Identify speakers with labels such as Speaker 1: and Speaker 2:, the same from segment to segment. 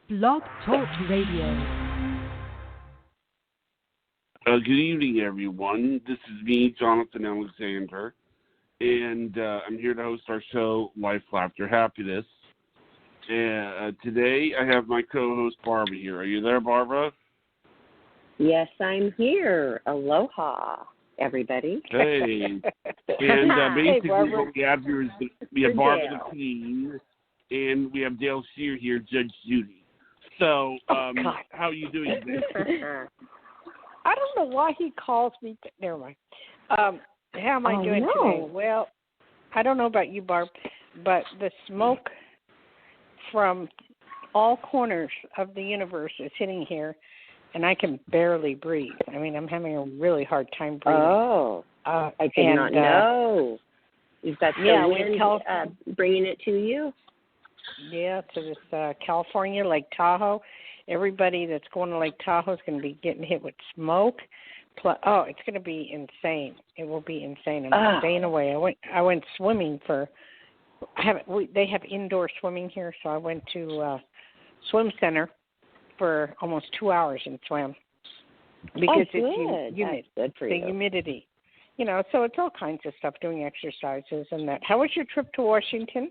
Speaker 1: Blog Talk Radio.
Speaker 2: Good evening, everyone. This is me, Jonathan Alexander, and I'm here to host our show, Life, Laughter, Happiness. And today I have my co-host, Barbara, here. Are you there, Barbara?
Speaker 3: Yes, I'm here. Aloha, everybody.
Speaker 2: Hey. And basically
Speaker 3: hey,
Speaker 2: what we have here is we have Barbara the Queen, and we have Dayle Schear here, Judge Judy. So, how are you doing today?
Speaker 4: I don't know why he calls me. Never mind. How am I doing today? Well, I don't know about you, Barb, but the smoke from all corners of the universe is hitting here, and I can barely breathe. I mean, I'm having a really hard time breathing.
Speaker 3: Oh, I did not know. You've got the wind bringing it to you?
Speaker 4: Yeah, to this California, Lake Tahoe. Everybody that's going to Lake Tahoe is going to be getting hit with smoke. It's going to be insane. It will be insane. I'm staying away. I went swimming they have indoor swimming here, so I went to swim center for almost 2 hours and swam because it's humid.
Speaker 3: That's good for you.
Speaker 4: The humidity. You know, so it's all kinds of stuff, doing exercises and that. How was your trip to Washington?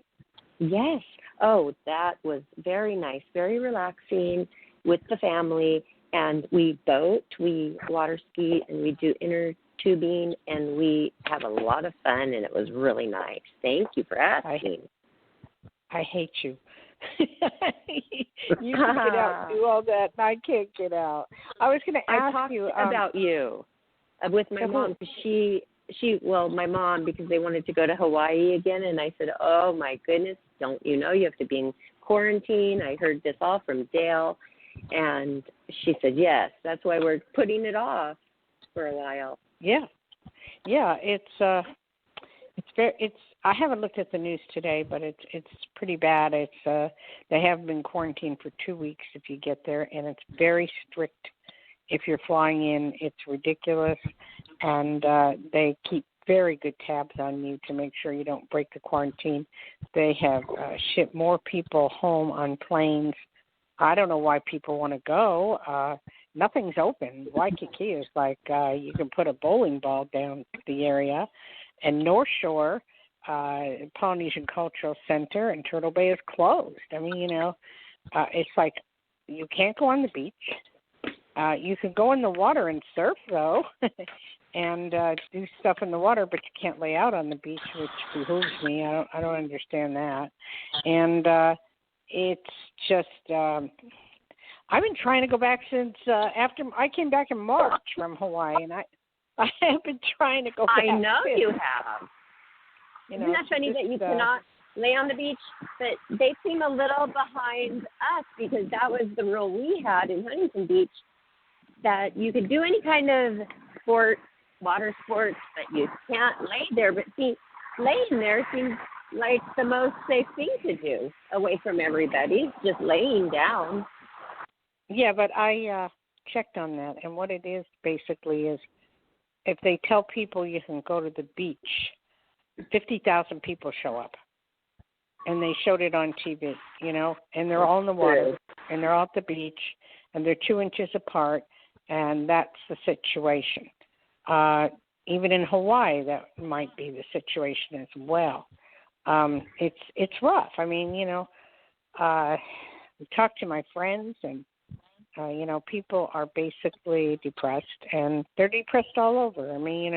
Speaker 3: Yes. Oh, that was very nice, very relaxing with the family. And we boat, we water ski, and we do inner tubing, and we have a lot of fun, and it was really nice. Thank you for asking.
Speaker 4: I hate you. You can get out and do all that, and I can't get out. I was going to ask you
Speaker 3: about you with my mom. My mom, because they wanted to go to Hawaii again, and I said, oh, my goodness, don't you know you have to be in quarantine? I heard this all from Dayle, and she said, yes, that's why we're putting it off for a while.
Speaker 4: Yeah, it's I haven't looked at the news today, but it's pretty bad. It's they have been quarantined for 2 weeks if you get there, and it's very strict if you're flying in. It's ridiculous, and they keep very good tabs on you to make sure you don't break the quarantine. They have shipped more people home on planes. I don't know why people want to go. Nothing's open. Waikiki is like you can put a bowling ball down the area. And North Shore, Polynesian Cultural Center, and Turtle Bay is closed. I mean, it's like you can't go on the beach. You can go in the water and surf, though, and do stuff in the water, but you can't lay out on the beach, which behooves me. I don't understand that. And it's just I've been trying to go back since after I came back in March from Hawaii, and I have been trying to go back.
Speaker 3: I know you have. Isn't that funny that you cannot lay on the beach? But they seem a little behind us because that was the rule we had in Huntington Beach, that you could do any kind of water sports, but you can't lay there. But see, laying there seems like the most safe thing to do away from everybody, just laying down.
Speaker 4: Yeah, but I checked on that, and what it is basically is if they tell people you can go to the beach, 50,000 people show up. And they showed it on TV, and they're all in the water, and they're all at the beach, and they're 2 inches apart, and that's the situation. Even in Hawaii, that might be the situation as well. It's rough. I mean, I talk to my friends, and people are basically depressed, and they're depressed all over. I mean,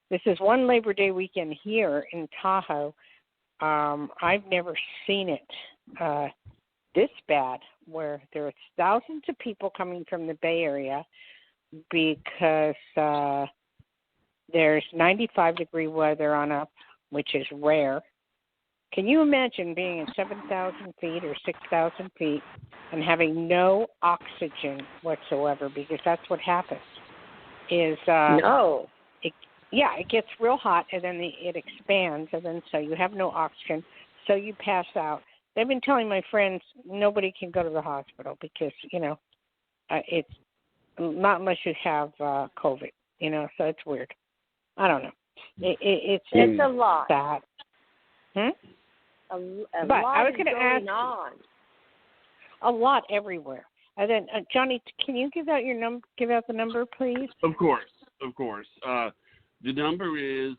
Speaker 4: this is one Labor Day weekend here in Tahoe. I've never seen it this bad, where there are thousands of people coming from the Bay Area because there's 95-degree weather on up, which is rare. Can you imagine being at 7,000 feet or 6,000 feet and having no oxygen whatsoever? Because that's what happens.
Speaker 3: No.
Speaker 4: It gets real hot, and then it expands, and then so you have no oxygen, so you pass out. They've been telling my friends nobody can go to the hospital because, it's not unless you have COVID, so it's weird. I don't know. It's
Speaker 3: a lot.
Speaker 4: Sad.
Speaker 3: A lot is going on.
Speaker 4: a lot everywhere. And then, Johnny, can you give out the number, please?
Speaker 2: Of course. The number is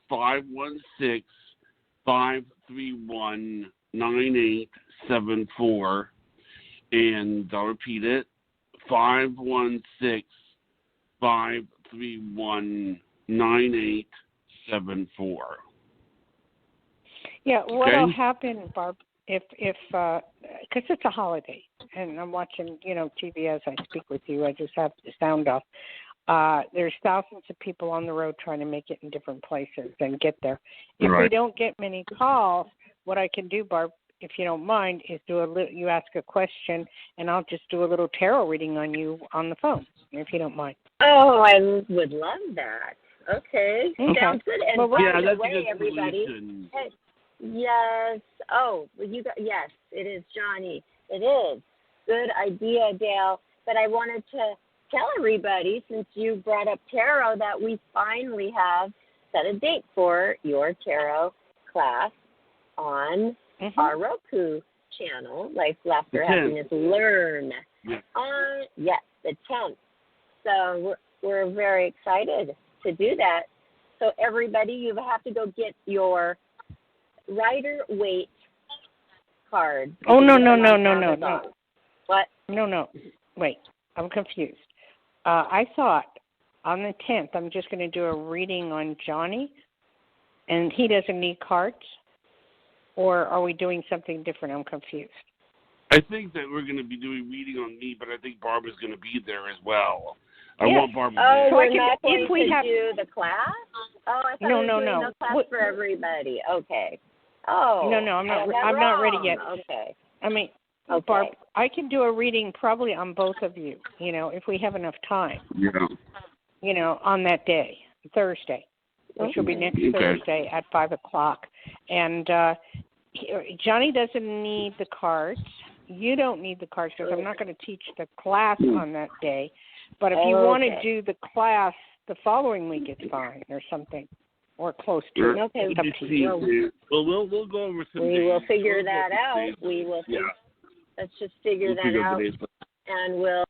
Speaker 2: 516-531-9874, and I'll repeat it, 516-531-9874.
Speaker 4: Yeah, what'll happen, Barb, if because it's a holiday, and I'm watching, TV as I speak with you. I just have the sound off. There's thousands of people on the road trying to make it in different places and get there. If we don't get many calls, what I can do, Barb, if you don't mind, is you ask a question, and I'll just do a little tarot reading on you on the phone, if you don't mind.
Speaker 3: Oh, I would love that. Okay. Sounds good. And by the way, everybody. Hey, yes. Oh, yes, it is, Johnny. It is. Good idea, Dayle. But I wanted to tell everybody, since you brought up tarot, that we finally have set a date for your tarot class on our Roku channel, Life, Laughter, Happiness, Learn. Yes, the 10th. So we're very excited to do that. So everybody, you have to go get your Rider-Waite card.
Speaker 4: Oh, no.
Speaker 3: What?
Speaker 4: No. Wait, I'm confused. I thought on the 10th I'm just going to do a reading on Johnny, and he doesn't need cards? Or are we doing something different? I'm confused.
Speaker 2: I think that we're going to be doing reading on me, but I think Barbara's going to be there as well. I want Barbara there.
Speaker 3: Oh, we're not going to do the class? Oh, I thought we were doing the class for everybody. Okay. Oh.
Speaker 4: No, I'm not ready yet.
Speaker 3: Okay.
Speaker 4: I mean, Barb, I can do a reading probably on both of you, if we have enough time.
Speaker 2: Yeah.
Speaker 4: On that day, Thursday, which will be next Thursday at 5 o'clock. And Johnny doesn't need the cards. You don't need the cards because I'm not going to teach the class on that day. But if you want to do the class the following week, it's fine or something. Or close to it.
Speaker 3: Okay.
Speaker 4: It's up to you.
Speaker 2: Well, we'll go over some
Speaker 3: We
Speaker 2: days.
Speaker 3: will figure that out. We will. Let's just figure that out, and we'll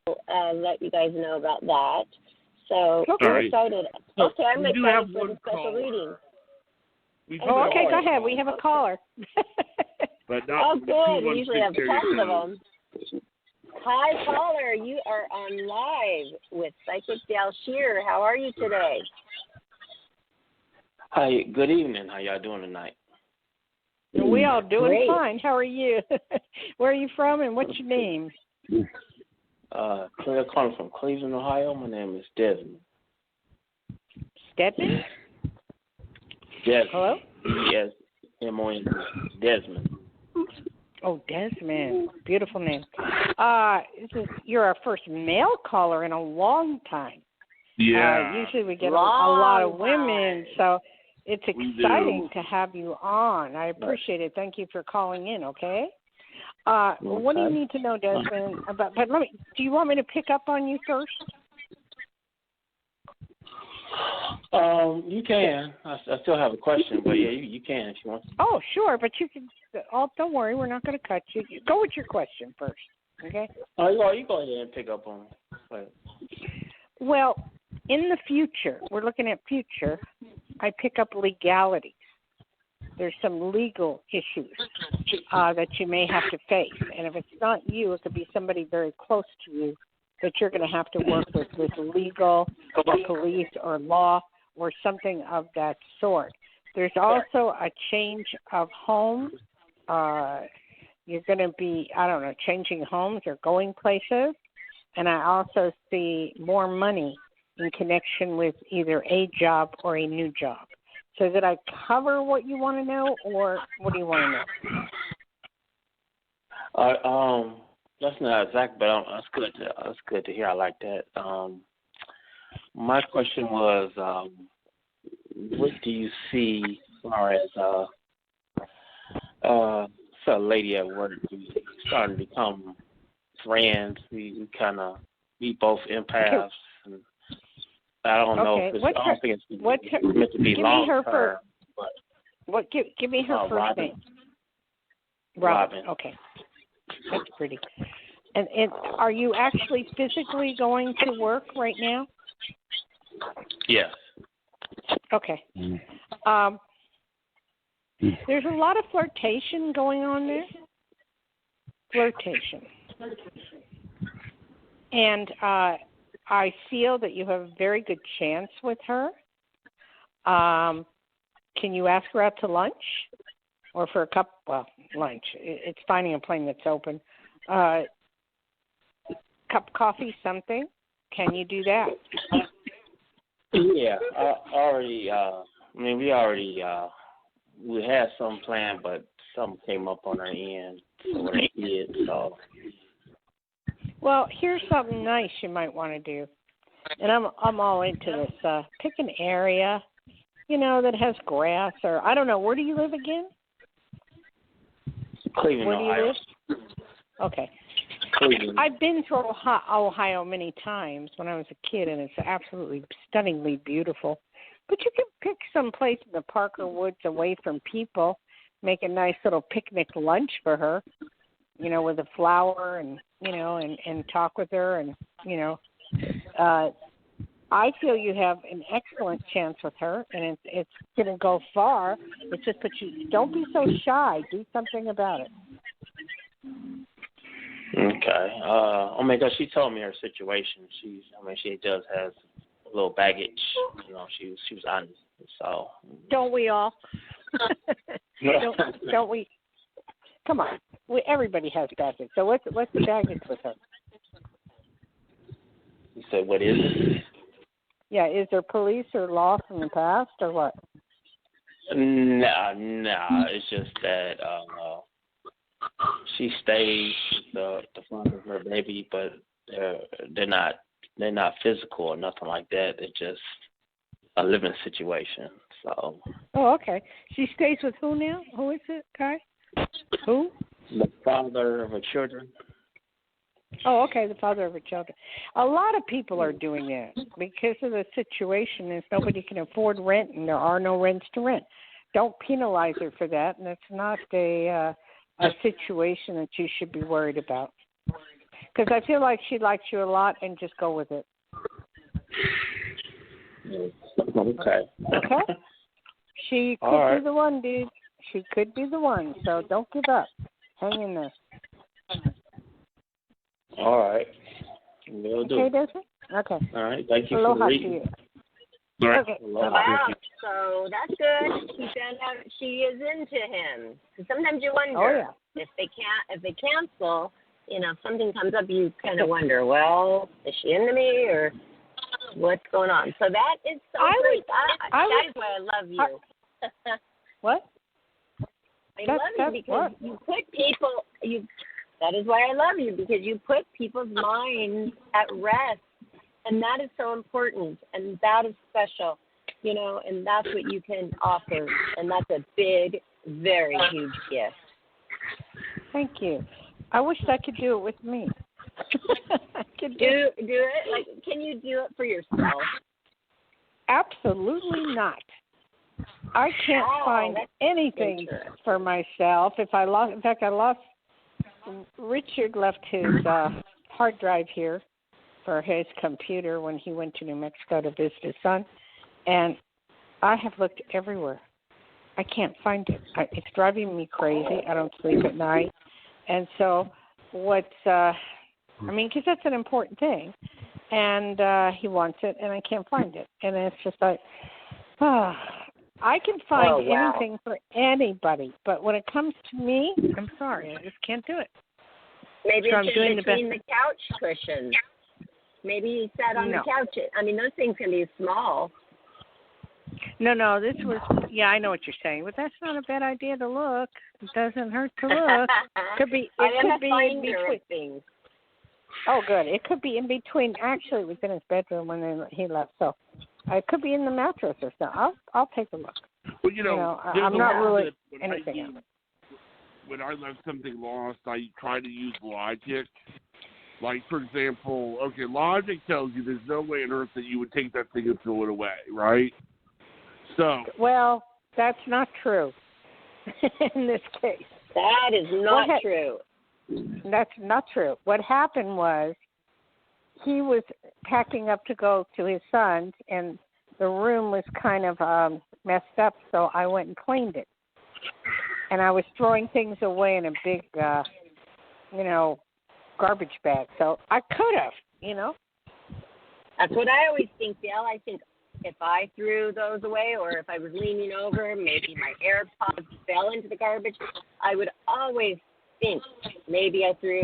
Speaker 3: let you guys know about that. So we're excited. Okay, I'm excited for the special reading.
Speaker 4: Okay, go ahead. We have a caller.
Speaker 2: But not
Speaker 3: good. We usually have tons of them. Hi, caller. You are on live with Psychic Dayle Schear. How are you today?
Speaker 5: Hi, good evening. How y'all doing tonight?
Speaker 4: We all doing fine. How are you? Where are you from and what's your name?
Speaker 5: Calling from Cleveland, Ohio. My name is Desmond.
Speaker 4: Stedman?
Speaker 5: Yes.
Speaker 4: Hello?
Speaker 5: Yes. M-O-N. Desmond.
Speaker 4: Oh, Desmond. Beautiful name. You're our first male caller in a long time.
Speaker 2: Yeah.
Speaker 4: Usually we get a lot of women, so it's exciting to have you on. I appreciate it. Thank you for calling in, okay? What do you need to know, Desmond? But do you want me to pick up on you first?
Speaker 5: You can. I still have a question, but yeah, you can if you want.
Speaker 4: Oh, sure, but you can. Oh, don't worry, we're not going to cut you. Go with your question first, okay?
Speaker 5: Oh, you go ahead and pick up on it.
Speaker 4: Well, in the future, we're looking at future. I pick up legalities. There's some legal issues that you may have to face, and if it's not you, it could be somebody very close to you that you're going to have to work with legal or police or law or something of that sort. There's also a change of home. You're going to be, changing homes or going places. And I also see more money in connection with either a job or a new job. So did I cover what you want to know, or what do you want to know?
Speaker 5: That's not exact, but that's good to hear. I like that. My question was, what do you see as far as a lady at work who's starting to become friends? We both empaths. And I don't know if it's, I don't think it's meant to be long term.
Speaker 4: Give me her first name. Robin. Okay. That's pretty. And are you actually physically going to work right now?
Speaker 5: Yes.
Speaker 4: Okay. There's a lot of flirtation going on there. Flirtation. And I feel that you have a very good chance with her. Can you ask her out to lunch? Or for a lunch. It's finding a plane that's open. Cup of coffee, something. Can you do that?
Speaker 5: Yeah, we had some planned, but something came up on our end with our kids, so. Well,
Speaker 4: here's something nice you might want to do, and I'm all into this. Pick an area, that has grass, or I don't know. Where do you live again?
Speaker 5: Cleveland,
Speaker 4: Where do you
Speaker 5: Ohio.
Speaker 4: live? Okay.
Speaker 5: Cleveland.
Speaker 4: I've been through Ohio many times when I was a kid, and it's absolutely stunningly beautiful. But you can pick some place in the Parker Woods away from people, make a nice little picnic lunch for her, with a flower and, and talk with her. And, I feel you have an excellent chance with her, and it's going to go far. It's just that you don't be so shy. Do something about it.
Speaker 5: Okay. Because she told me her situation. She does have a little baggage. She was honest. So.
Speaker 4: Don't we all? don't we? Come on. Everybody has baggage. So what's the baggage with her?
Speaker 5: You said, what is it?
Speaker 4: Yeah, is there police or law from the past or what?
Speaker 5: No. It's just that she stays the father of her baby, but they're not physical or nothing like that. They're just a living situation. So. Oh,
Speaker 4: okay. She stays with who now? Who is it, Kai? Who?
Speaker 5: The father of her children.
Speaker 4: Oh, okay, the father of her children. A lot of people are doing that because of the situation is nobody can afford rent and there are no rents to rent. Don't penalize her for that, and it's not a situation that you should be worried about. Because I feel like she likes you a lot, and just go with it.
Speaker 5: Okay.
Speaker 4: Okay? She could be the one, dude. She could be the one, so don't give up. Hang in there.
Speaker 5: All right. Will do.
Speaker 4: Okay, Desmond? Okay.
Speaker 5: All right. Thank you
Speaker 4: Aloha
Speaker 5: for the reading.
Speaker 4: to you. Okay.
Speaker 3: Wow. So that's good. She found out she is into him. Because sometimes you wonder if they cancel, if something comes up, you kind of wonder, well, is she into me or what's going on? So that is so great. That is why I love you.
Speaker 4: What?
Speaker 3: I love you because you put people. That is why I love you, because you put people's minds at rest, and that is so important, and that is special, and that's what you can offer, and that's a big, very huge gift.
Speaker 4: Thank you. I wish I could do it with me. I could
Speaker 3: do it. Like, can you do it for yourself?
Speaker 4: Absolutely not. I can't find anything for myself. I lost. Richard left his hard drive here for his computer when he went to New Mexico to visit his son, and I have looked everywhere. I can't find it. It's driving me crazy. I don't sleep at night, and so because that's an important thing, and he wants it, and I can't find it, and it's just like, I can find anything for anybody, but when it comes to me, I'm sorry, I just can't do it.
Speaker 3: Maybe
Speaker 4: so
Speaker 3: it's in between the couch cushions. Maybe you sat on the couch. Those things can be small.
Speaker 4: No, this was, I know what you're saying, but that's not a bad idea to look. It doesn't hurt to look. It could be in between things. Oh, good. It could be in between. Actually, it was in his bedroom when he left, so it could be in the mattress or something. I'll take a look.
Speaker 2: Well,
Speaker 4: I'm not ruling anything out.
Speaker 2: When I let something lost, I try to use logic. Like, for example, logic tells you there's no way on earth that you would take that thing and throw it away, right? So.
Speaker 4: Well, that's not true in this case.
Speaker 3: That is not true.
Speaker 4: That's not true. What happened was he was packing up to go to his son's, and the room was kind of messed up, so I went and cleaned it. And I was throwing things away in a big, garbage bag. So I could have,
Speaker 3: That's what I always think, Dayle. I think if I threw those away or if I was leaning over, maybe my AirPods fell into the garbage, I would always think maybe I threw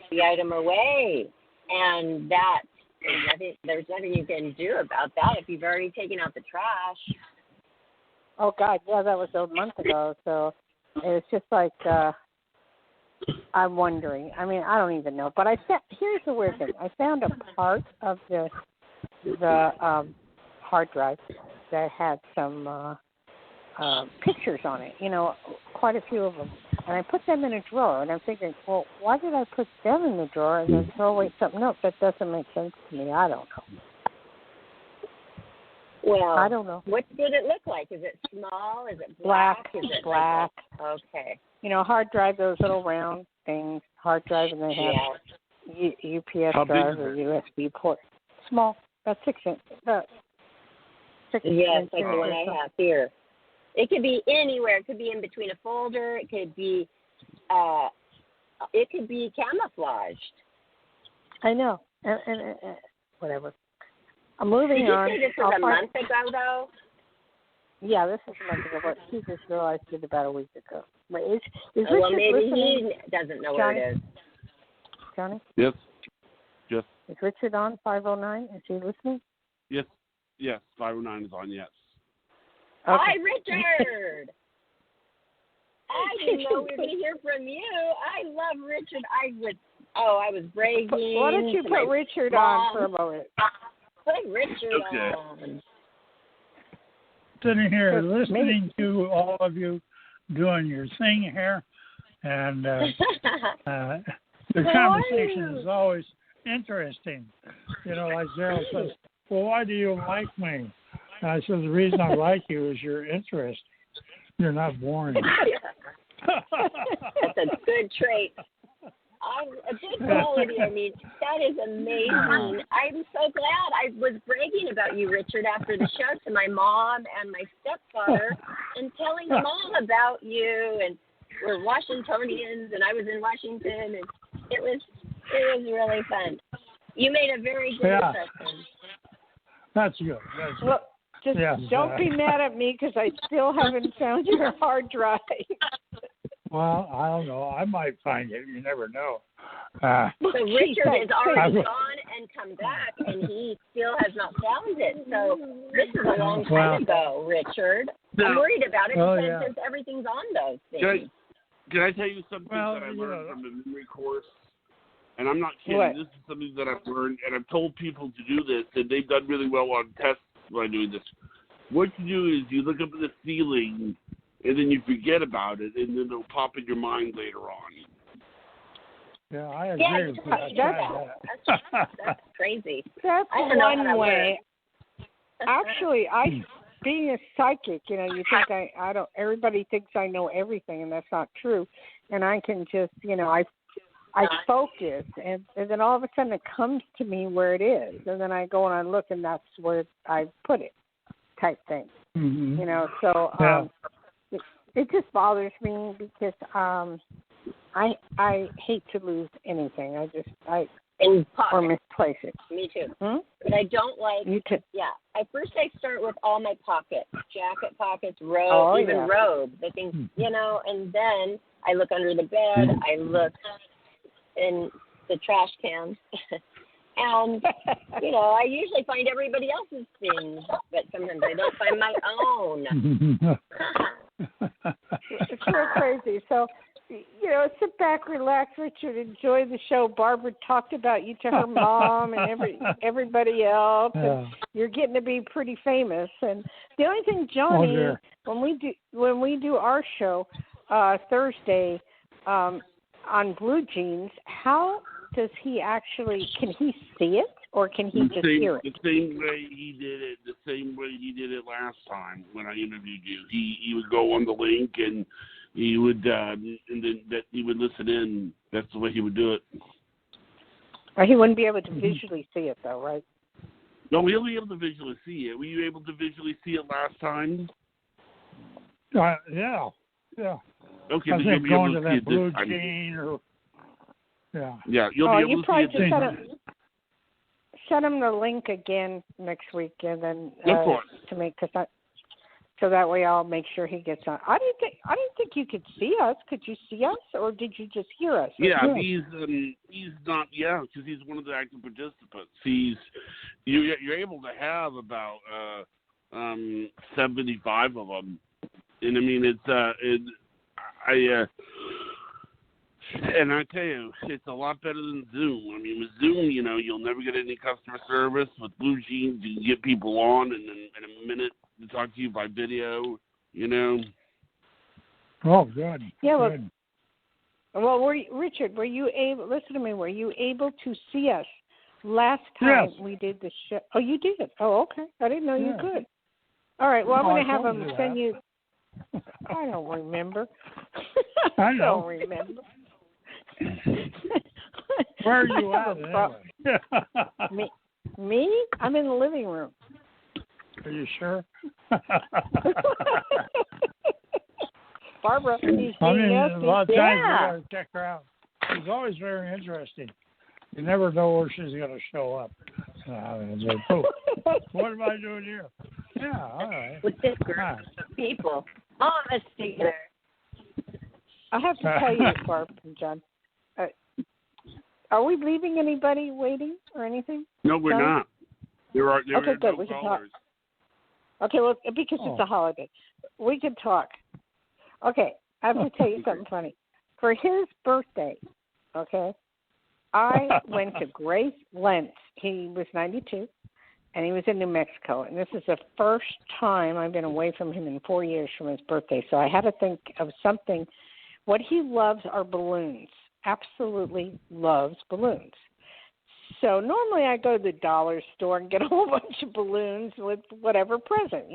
Speaker 3: the item away. And there's nothing you can do about that if you've already taken out the trash.
Speaker 4: Oh, God, yeah, that was a month ago. So it's just like I'm wondering. I mean, I don't even know. But here's the weird thing. I found a part of the hard drive that had some pictures on it, quite a few of them. And I put them in a drawer, and I'm thinking, well, why did I put them in the drawer and then throw away something else? That doesn't make sense to me. I don't know.
Speaker 3: Well,
Speaker 4: I don't know.
Speaker 3: What did it look like? Is it small? Is it
Speaker 4: black?
Speaker 3: Is it
Speaker 4: black.
Speaker 3: Okay.
Speaker 4: Hard drive, those little round things, hard drive, and they have UPS drive or USB port. Small, about 6 inches.
Speaker 3: Yes, like the one I have here. It could be anywhere. It could be in between a folder. It could be camouflaged.
Speaker 4: I know. And whatever. I'm moving on.
Speaker 3: Did you say this was a month ago, though?
Speaker 4: Yeah, this is a month ago, but he just realized it about a week ago. But is
Speaker 3: well,
Speaker 4: Richard
Speaker 3: maybe
Speaker 4: listening?
Speaker 3: he doesn't know
Speaker 4: Johnny?
Speaker 3: where it is.
Speaker 4: Johnny?
Speaker 2: Yes.
Speaker 4: Is Richard on 509? Is he listening?
Speaker 2: Yes. 509 is on, yes.
Speaker 4: Okay.
Speaker 3: Hi, Richard! I didn't know we'd hear from you. I love Richard. I was bragging.
Speaker 4: Why don't you put Richard on for a moment?
Speaker 3: Put Richard on.
Speaker 6: Sitting here listening to all of you doing your thing here, and the conversation is always interesting. Like Dayle says, well, why do you like me? And I said, the reason I like you is you're interesting. You're not boring.
Speaker 3: That's a good trait. A good quality. I mean, that is amazing. I'm so glad. I was bragging about you, Richard, after the show to my mom and my stepfather and telling them all about you. And we're Washingtonians, and I was in Washington, and it was really fun. You made a very good impression.
Speaker 6: That's good.
Speaker 4: Well, just don't be mad at me because I still haven't found your hard drive.
Speaker 6: Well, I don't know. I might find it. You never know.
Speaker 3: So Richard has already gone and come back, and he still has not found it. So this is a long time ago, Richard. I'm worried about it because everything's on those things.
Speaker 2: Can I tell you something that I learned from the memory course? And I'm not kidding. What? This is something that I've learned, and I've told people to do this, and they've done really well on tests by doing this. What you do is you look up at the ceiling, and then you forget about it, and then it'll pop in your mind later on.
Speaker 6: Yeah, I agree with that.
Speaker 3: That's crazy.
Speaker 4: That's one way. Actually, being a psychic, you think I don't. Everybody thinks I know everything, and that's not true. And I can just, I focus, and then all of a sudden it comes to me where it is, and then I go and I look, and that's where I put it, type thing.
Speaker 6: Mm-hmm.
Speaker 4: So it just bothers me because I hate to lose anything. Or misplace it.
Speaker 3: Me too. But I don't like.
Speaker 4: You too.
Speaker 3: Yeah. At first, I start with all my pockets, jacket pockets, robe, robe, the things, and then I look under the bed. I look in the trash can. And, I usually find everybody else's things, but sometimes I don't find my own.
Speaker 4: It's so crazy. So, sit back, relax, Richard, enjoy the show. Barbara talked about you to her mom and everybody else. And you're getting to be pretty famous. And the only thing, Johnny, when we do our show Thursday on Blue Jeans, how does he actually? Can he see it or can he just hear it?
Speaker 2: The same way he did it. The same way he did it last time when I interviewed you. He would go on the link and he would, and then that he would listen in. That's the way he would do it.
Speaker 4: Or he wouldn't be able to visually see it, though, right?
Speaker 2: No, he'll be able to visually see it. Were you able to visually see it last time?
Speaker 6: Yeah.
Speaker 2: Okay,
Speaker 6: I
Speaker 2: but you'll
Speaker 6: think
Speaker 2: be
Speaker 6: going
Speaker 2: able
Speaker 6: to
Speaker 2: to see
Speaker 6: that
Speaker 2: it
Speaker 6: blue
Speaker 2: this time.
Speaker 6: jean or
Speaker 2: Yeah, you'll be able to see it this time.
Speaker 4: Send him the link again next week, and then to make so that way I'll make sure he gets on. I didn't think you could see us. Could you see us, or did you just hear us?
Speaker 2: Yeah, he's not. Yeah, because he's one of the active participants. You're able to have about 75 of them, and I mean and I tell you, it's a lot better than Zoom. I mean, with Zoom, you'll never get any customer service. With Blue Jeans, you can get people on, and then in a minute to talk to you by video.
Speaker 6: Oh, good.
Speaker 4: Yeah.
Speaker 6: Good.
Speaker 4: Well, Richard, were you able? Listen to me. Were you able to see us last time we did the show? Oh, you did. Oh, okay. I didn't know you could. All right. Well, I'm going to have him send you. I don't remember.
Speaker 6: I
Speaker 4: don't remember.
Speaker 6: Where are you at anyway?
Speaker 4: Me? I'm in the living room.
Speaker 6: Are you sure?
Speaker 4: Barbara, he's
Speaker 6: a lot of times we
Speaker 4: yeah.
Speaker 6: gotta check her out. She's always very interesting. You never know where she's going to show up. What am I doing here? Yeah, all right.
Speaker 3: With this group of people, all of us together.
Speaker 4: I have to tell you, Barbara and John. Are we leaving anybody waiting or anything?
Speaker 2: No, we're not. There are
Speaker 4: good.
Speaker 2: No
Speaker 4: we can
Speaker 2: callers.
Speaker 4: talk. Okay, well, because it's a holiday, we can talk. Okay, I have to tell you something funny. For his birthday, okay, I went to Grace Lentz. He was 92, and he was in New Mexico. And this is the first time I've been away from him in 4 years from his birthday. So I had to think of something. What he loves are balloons. Absolutely loves balloons. So normally I go to the dollar store and get a whole bunch of balloons with whatever present,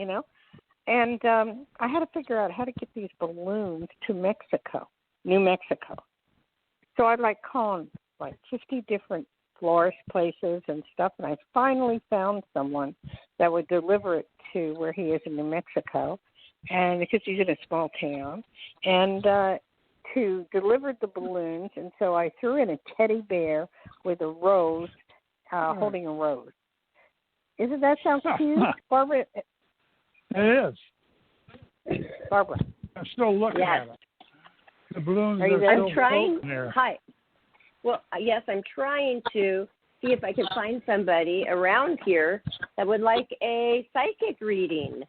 Speaker 4: And I had to figure out how to get these balloons to New Mexico. So I'd calling 50 different florist places and stuff, and I finally found someone that would deliver it to where he is in New Mexico, and because he's in a small town, and to deliver the balloons. And so I threw in a teddy bear with a rose, holding a rose. Isn't that sound cute, Barbara?
Speaker 6: It is.
Speaker 4: Barbara.
Speaker 6: I'm still looking at it. The balloons are
Speaker 3: I'm trying.
Speaker 6: There.
Speaker 3: Hi. Well, yes, I'm trying to see if I can find somebody around here that would like a psychic reading.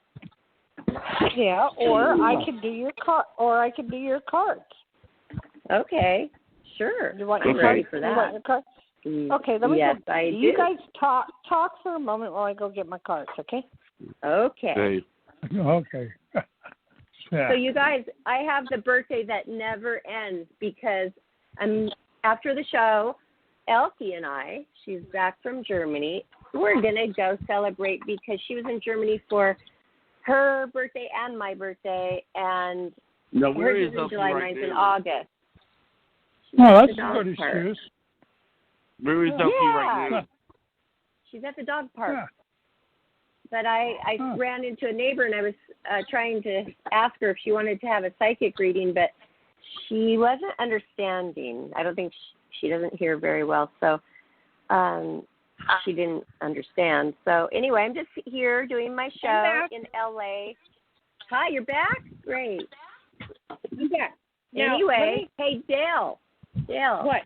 Speaker 4: Yeah, or I could do your cards.
Speaker 3: Okay, sure.
Speaker 4: You want
Speaker 3: I'm
Speaker 4: your
Speaker 3: ready
Speaker 4: cards?
Speaker 3: for
Speaker 4: You
Speaker 3: that.
Speaker 4: want your cards? Okay, let me
Speaker 3: Yes,
Speaker 4: go.
Speaker 3: I do.
Speaker 4: You guys talk for a moment while I go get my cards, okay?
Speaker 3: Okay.
Speaker 2: Hey.
Speaker 6: Okay. Yeah.
Speaker 3: So you guys, I have the birthday that never ends because after the show, Elkie and I, she's back from Germany, we're going to go celebrate because she was in Germany for her birthday and my birthday, and hers is in July, mine's in August.
Speaker 6: That's a good excuse.
Speaker 2: Where is Elkie right now?
Speaker 3: She's at the dog park.
Speaker 6: Yeah.
Speaker 3: But I ran into a neighbor, and I was trying to ask her if she wanted to have a psychic reading, but she wasn't understanding. I don't think she doesn't hear very well, so she didn't understand. So anyway, I'm just here doing my show in L.A. Hi, you're back? Great.
Speaker 4: Yeah.
Speaker 3: Anyway, hey, Dayle.
Speaker 4: What?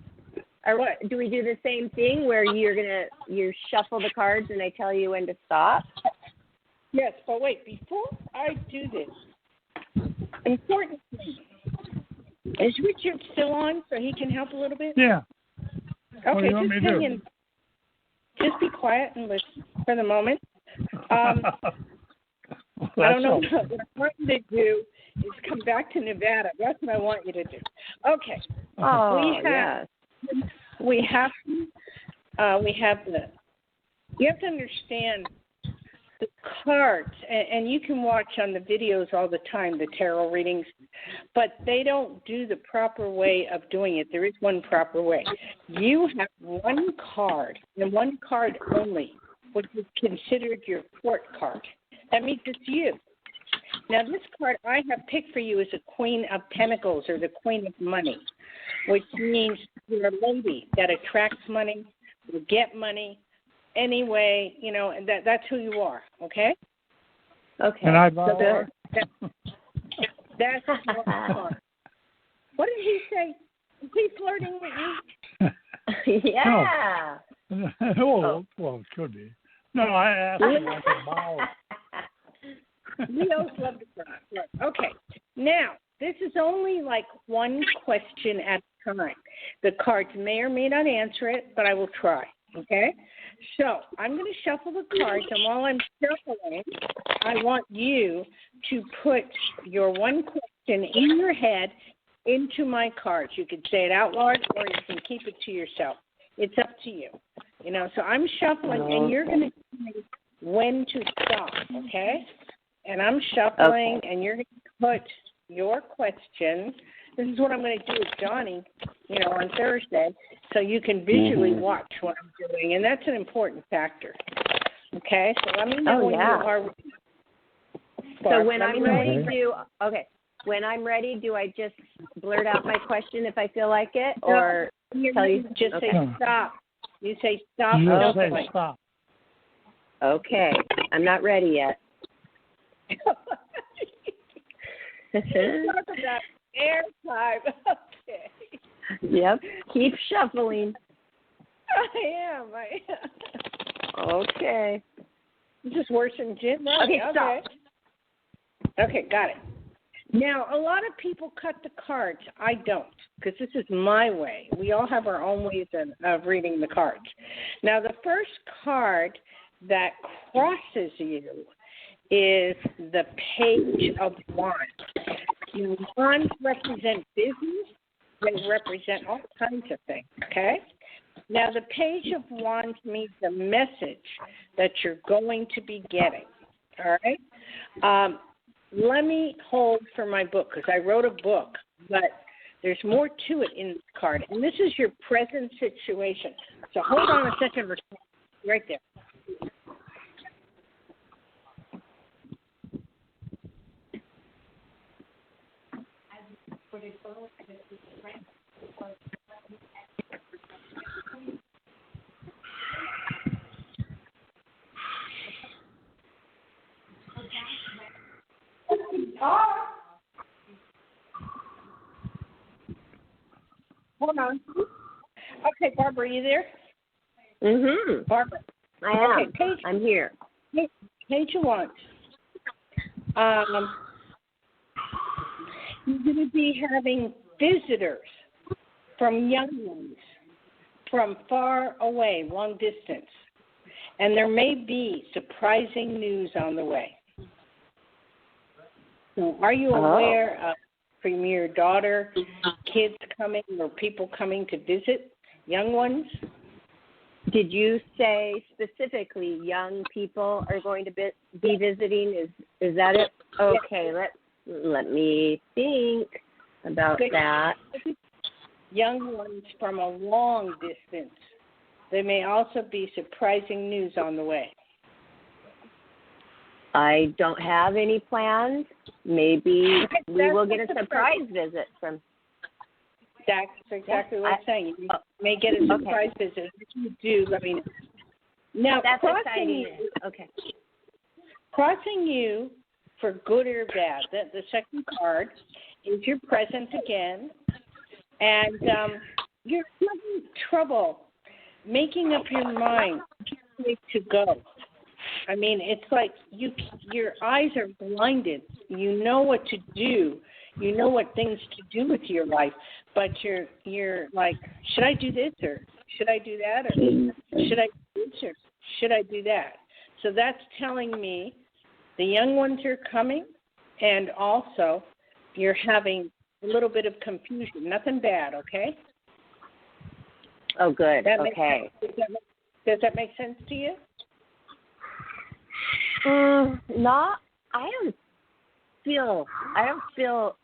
Speaker 3: Do we do the same thing where you shuffle the cards and I tell you when to stop?
Speaker 4: Yes, but wait, before I do this, important thing. Is Richard still on so he can help a little bit?
Speaker 6: Yeah.
Speaker 4: Okay,
Speaker 6: what do you want me to do?
Speaker 4: Just be quiet and listen for the moment. I don't know what I'm trying to do is come back to Nevada. That's what I want you to do. Okay. You have to understand the cards, and you can watch on the videos all the time, the tarot readings, but they don't do the proper way of doing it. There is one proper way. You have one card, and one card only, which is considered your court card. That means it's you. Now, this card I have picked for you is a Queen of Pentacles, or the Queen of Money, which means you're a lady that attracts money, will get money, anyway, you know, and that's who you are, okay?
Speaker 3: Okay.
Speaker 6: Can I borrow?
Speaker 4: That's your card. What did he say? Is he flirting with you?
Speaker 3: Yeah.
Speaker 6: No. Well, it could be. No, I asked him like a borrow.
Speaker 4: Leos love to flirt. Okay. Now, this is only like one question at a time. The cards may or may not answer it, but I will try. Okay? So I'm going to shuffle the cards, and while I'm shuffling, I want you to put your one question in your head into my cards. You can say it out loud, or you can keep it to yourself. It's up to you. You know, so I'm shuffling, and you're going to tell me when to stop, okay? And I'm shuffling, and you're going to put your question. This is what I'm going to do with Johnny, you know, on Thursday, so you can visually watch what I'm doing, and that's an important factor. Okay, so let me know when you are.
Speaker 3: So when I'm ready, when I'm ready, do I just blurt out my question if I feel like it, or tell you
Speaker 4: just say stop? You say stop.
Speaker 6: You say stop.
Speaker 3: Okay, I'm not ready yet.
Speaker 4: Talk about airtime. Okay.
Speaker 3: Yep. Keep shuffling.
Speaker 4: I am.
Speaker 3: Okay.
Speaker 4: This is worse than gin.
Speaker 3: Okay, stop.
Speaker 4: Okay, got it. Now, a lot of people cut the cards. I don't, because this is my way. We all have our own ways of reading the cards. Now, the first card that crosses you is the Page of Wands. Wands represent business. They represent all kinds of things, okay? Now, the Page of Wands means the message that you're going to be getting, all right? Let me hold for my book, because I wrote a book, but there's more to it in this card. And this is your present situation. So hold on a second, right there. Hold on. Okay, Barbara, are you there?
Speaker 3: Mm-hmm.
Speaker 4: Barbara.
Speaker 3: I am.
Speaker 4: Okay,
Speaker 3: I'm here.
Speaker 4: Page of Wands. You're going to be having visitors from young ones, from far away, long distance. And there may be surprising news on the way. So are you aware of from your daughter, kids coming or people coming to visit, young ones?
Speaker 3: Did you say specifically young people are going to be visiting? Is that it? Okay, let me think about that.
Speaker 4: Young ones from a long distance. There may also be surprising news on the way.
Speaker 3: I don't have any plans. Maybe we will get a surprise visit from.
Speaker 4: That's exactly what I'm saying. You may get a surprise visit. If you do, let me know. Now,
Speaker 3: that's exciting. Okay.
Speaker 4: Crossing you for good or bad. The second card is your present again, and you're having trouble making up your mind which way to go. I mean, it's like your eyes are blinded. You know what to do. You know what things to do with your life, but you're like, should I do this or should I do that or should I do this or should I do that? So that's telling me the young ones are coming, and also you're having a little bit of confusion. Nothing bad, okay?
Speaker 3: Oh, good. Okay.
Speaker 4: Does that make sense to you?
Speaker 3: Not. I don't feel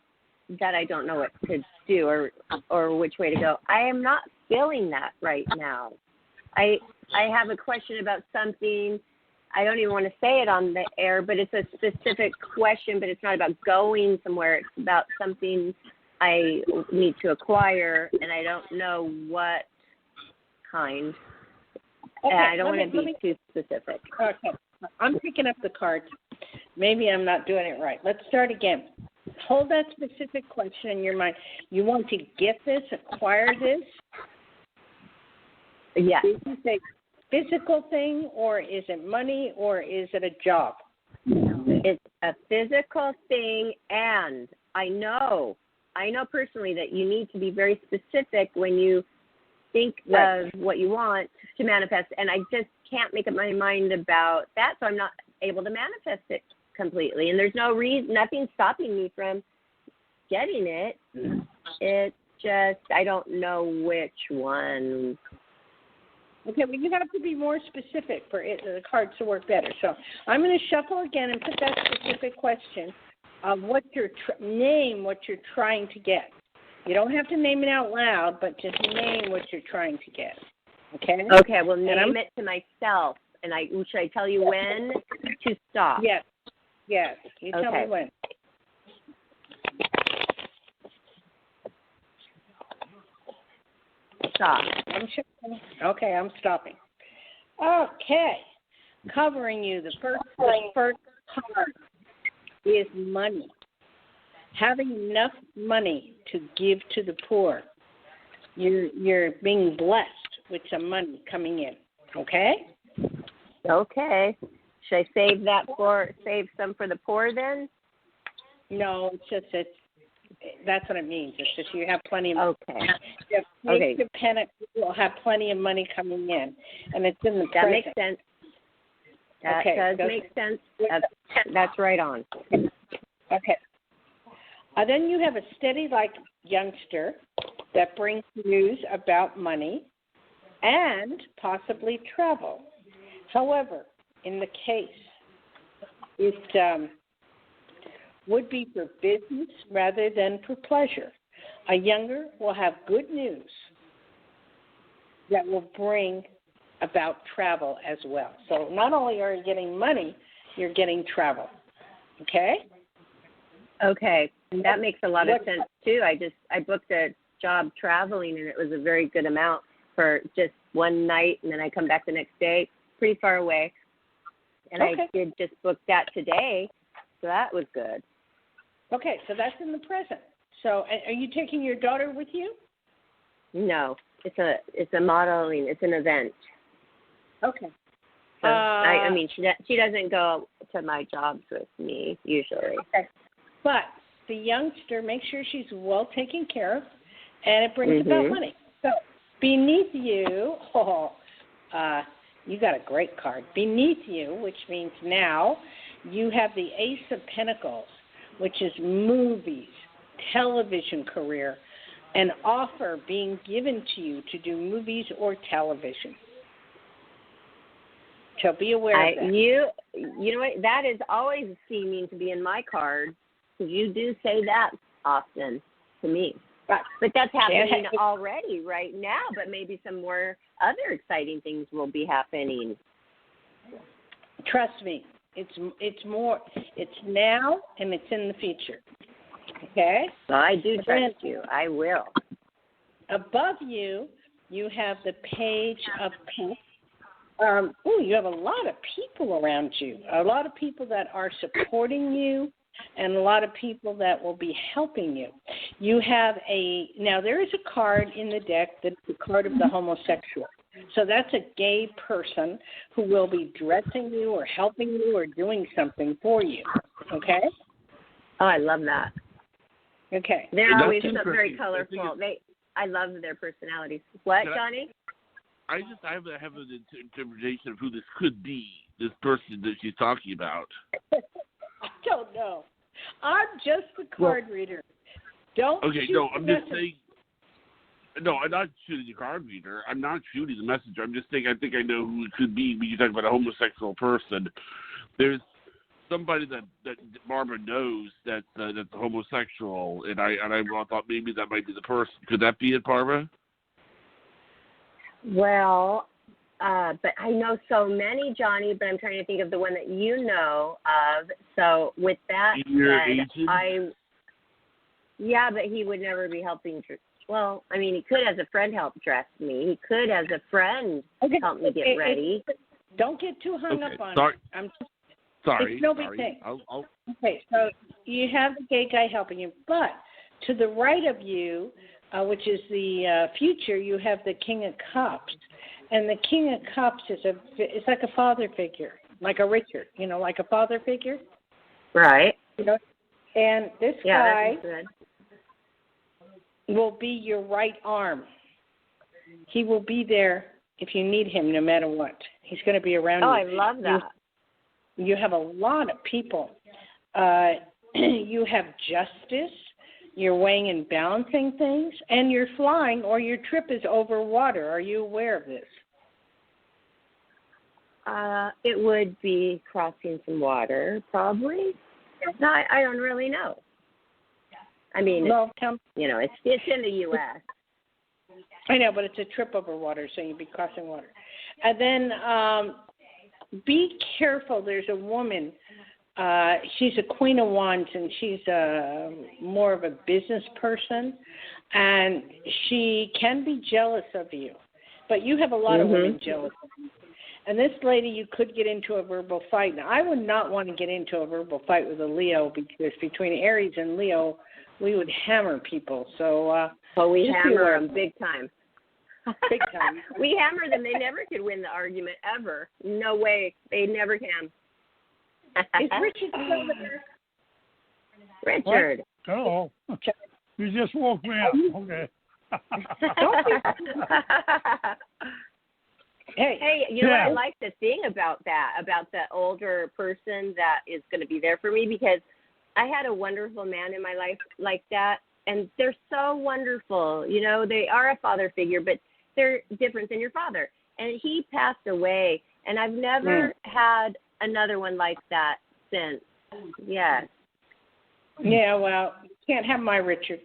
Speaker 3: that I don't know what to do or which way to go. I am not feeling that right now. I have a question about something. I don't even want to say it on the air, but it's a specific question, but it's not about going somewhere. It's about something I need to acquire, and I don't know what kind.
Speaker 4: Okay,
Speaker 3: and I don't want to be too specific.
Speaker 4: Okay. I'm picking up the cards. Maybe I'm not doing it right. Let's start again. Hold that specific question in your mind. You want to get this, acquire this?
Speaker 3: Yes.
Speaker 4: Is this a physical thing, or is it money, or is it a job?
Speaker 3: It's a physical thing, and I know personally that you need to be very specific when you think of what you want to manifest, and I just can't make up my mind about that, so I'm not able to manifest it completely. And there's nothing stopping me from getting it. It's just I don't know which one.
Speaker 4: Okay, well, you have to be more specific for the cards to work better. So I'm going to shuffle again and put that specific question of what you're name what you're trying to get. You don't have to name it out loud, but just name what you're trying to get. Okay?
Speaker 3: Okay, well, name it to myself. And should I tell you when to stop?
Speaker 4: Yes. You tell me when.
Speaker 3: Stop.
Speaker 4: I'm stopping. Okay. Covering you, the first card is money. Having enough money to give to the poor. You're being blessed with some money coming in. Okay?
Speaker 3: Okay. Should I save some for the poor then?
Speaker 4: No, that's what it means. It's just you have plenty of money.
Speaker 3: Okay.
Speaker 4: Dependent, you'll have plenty of money coming in, and it's in the
Speaker 3: That
Speaker 4: present.
Speaker 3: makes sense. That does make sense. That's right on.
Speaker 4: Okay. Then you have a steady-like youngster that brings news about money and possibly travel. However, in the case, it would be for business rather than for pleasure. A younger will have good news that will bring about travel as well. So not only are you getting money, you're getting travel. Okay?
Speaker 3: Okay. That makes a lot of sense too. I booked a job traveling, and it was a very good amount for just one night, and then I come back the next day, pretty far away. And I did just book that today, so that was good.
Speaker 4: Okay, so that's in the present. So are you taking your daughter with you?
Speaker 3: No, it's a modeling. It's an event.
Speaker 4: Okay.
Speaker 3: So, I mean, she doesn't go to my jobs with me usually.
Speaker 4: Okay. But the youngster, make sure she's well taken care of, and it brings about money. So beneath you, you got a great card. Beneath you, which means now, you have the Ace of Pentacles, which is movies, television career, an offer being given to you to do movies or television. So be aware of that.
Speaker 3: You know what? That is always seeming to be in my cards, because you do say that often to me.
Speaker 4: Right.
Speaker 3: But that's happening already right now, but maybe some more other exciting things will be happening.
Speaker 4: Trust me. It's more. It's now and it's in the future. Okay?
Speaker 3: Well, I do trust you. I will.
Speaker 4: Above you, you have the Page of Cups. You have a lot of people around you. A lot of people that are supporting you, and a lot of people that will be helping you. You have now there is a card in the deck that's the card of the homosexual. So that's a gay person who will be dressing you or helping you or doing something for you. Okay?
Speaker 3: Oh, I love that.
Speaker 4: Okay.
Speaker 3: They're always so very colorful. I love their personalities. What, Johnny?
Speaker 2: I have an interpretation of who this could be, this person that she's talking about.
Speaker 4: I don't know. I'm just the card reader. Don't.
Speaker 2: Okay, no, I'm just saying. No, I'm not shooting the card reader. I'm not shooting the messenger. I'm just saying I think I know who it could be when you talk about a homosexual person. there's somebody that Barbara knows that's homosexual, and I thought maybe that might be the person. Could that be it, Barbara?
Speaker 3: Well, but I know so many, Johnny, but I'm trying to think of the one that you know of. So with that said, yeah, but he would never be helping. Well, I mean, he could as a friend help dress me. He could as a friend help me get ready.
Speaker 4: Don't get too hung up on
Speaker 2: sorry.
Speaker 4: it.
Speaker 2: Sorry.
Speaker 4: It's no big thing. Okay, so you have the gay guy helping you, but to the right of you, which is the future, you have the King of Cups. And the King of Cups it's like a father figure, like a Richard, like a father figure.
Speaker 3: Right.
Speaker 4: And this guy will be your right arm. He will be there if you need him, no matter what. He's going to be around you.
Speaker 3: Oh, I love that.
Speaker 4: You have a lot of people. You have justice. You're weighing and balancing things, and you're flying, or your trip is over water. Are you aware of this?
Speaker 3: It would be crossing some water, probably. No, I don't really know. I mean, it's in the U.S.
Speaker 4: I know, but it's a trip over water, so you'd be crossing water. And then be careful. There's a woman. She's a Queen of Wands, and she's more of a business person, and she can be jealous of you. But you have a lot of women jealous of you. And this lady, you could get into a verbal fight. Now, I would not want to get into a verbal fight with a Leo, because between Aries and Leo, we would hammer people. So,
Speaker 3: we hammer them big time.
Speaker 4: Big time.
Speaker 3: We hammer them. They never could win the argument, ever. No way. They never can.
Speaker 4: Is Richard still there?
Speaker 3: Richard.
Speaker 6: What? Oh, you just woke me up. Okay.
Speaker 3: Hey, you know what I like the thing about the older person that is going to be there for me, because I had a wonderful man in my life like that, and they're so wonderful. They are a father figure, but they're different than your father. And he passed away, and I've never had another one like that since. Yes.
Speaker 4: Yeah, well, you can't have my Richard.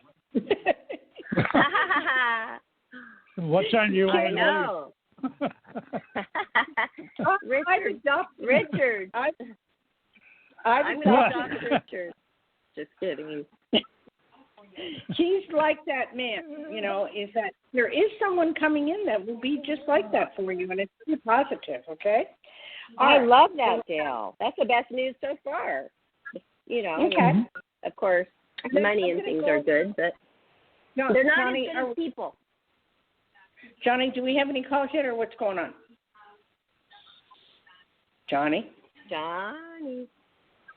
Speaker 6: What's on you?
Speaker 3: I know. Richard. I'm going to adopt Richard. Just kidding.
Speaker 4: He's like that man, is that there is someone coming in that will be just like that for you, and it's really positive, okay?
Speaker 3: I love that, Dayle. That's the best news so far.
Speaker 4: Okay.
Speaker 3: Of course, money and things are good, but they're not as good as people.
Speaker 4: Johnny, do we have any calls yet, or what's going on? Johnny?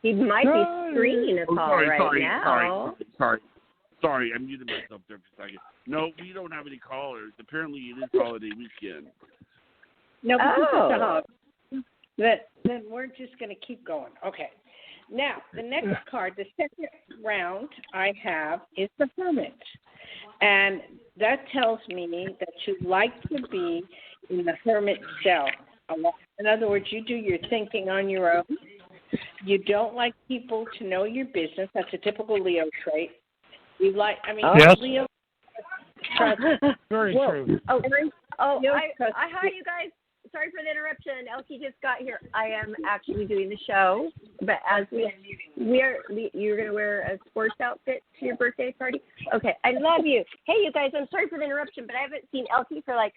Speaker 3: He might be screening a call now.
Speaker 2: Sorry, I muted myself there for a second. No, we don't have any callers. Apparently, it is holiday weekend.
Speaker 4: No, because it's a holiday. Then we're just going to keep going. Okay. Now, the next card, the second round I have is the Hermit. And that tells me that you like to be in the Hermit cell a lot. In other words, you do your thinking on your own. You don't like people to know your business. That's a typical Leo trait.
Speaker 6: Yes.
Speaker 4: Leo.
Speaker 6: Very true.
Speaker 3: Hi, you guys. Sorry for the interruption. Elkie just got here. I am actually doing the show, but as you're going to wear a sports outfit to your birthday party? Okay, I love you. Hey, you guys, I'm sorry for the interruption, but I haven't seen Elkie for a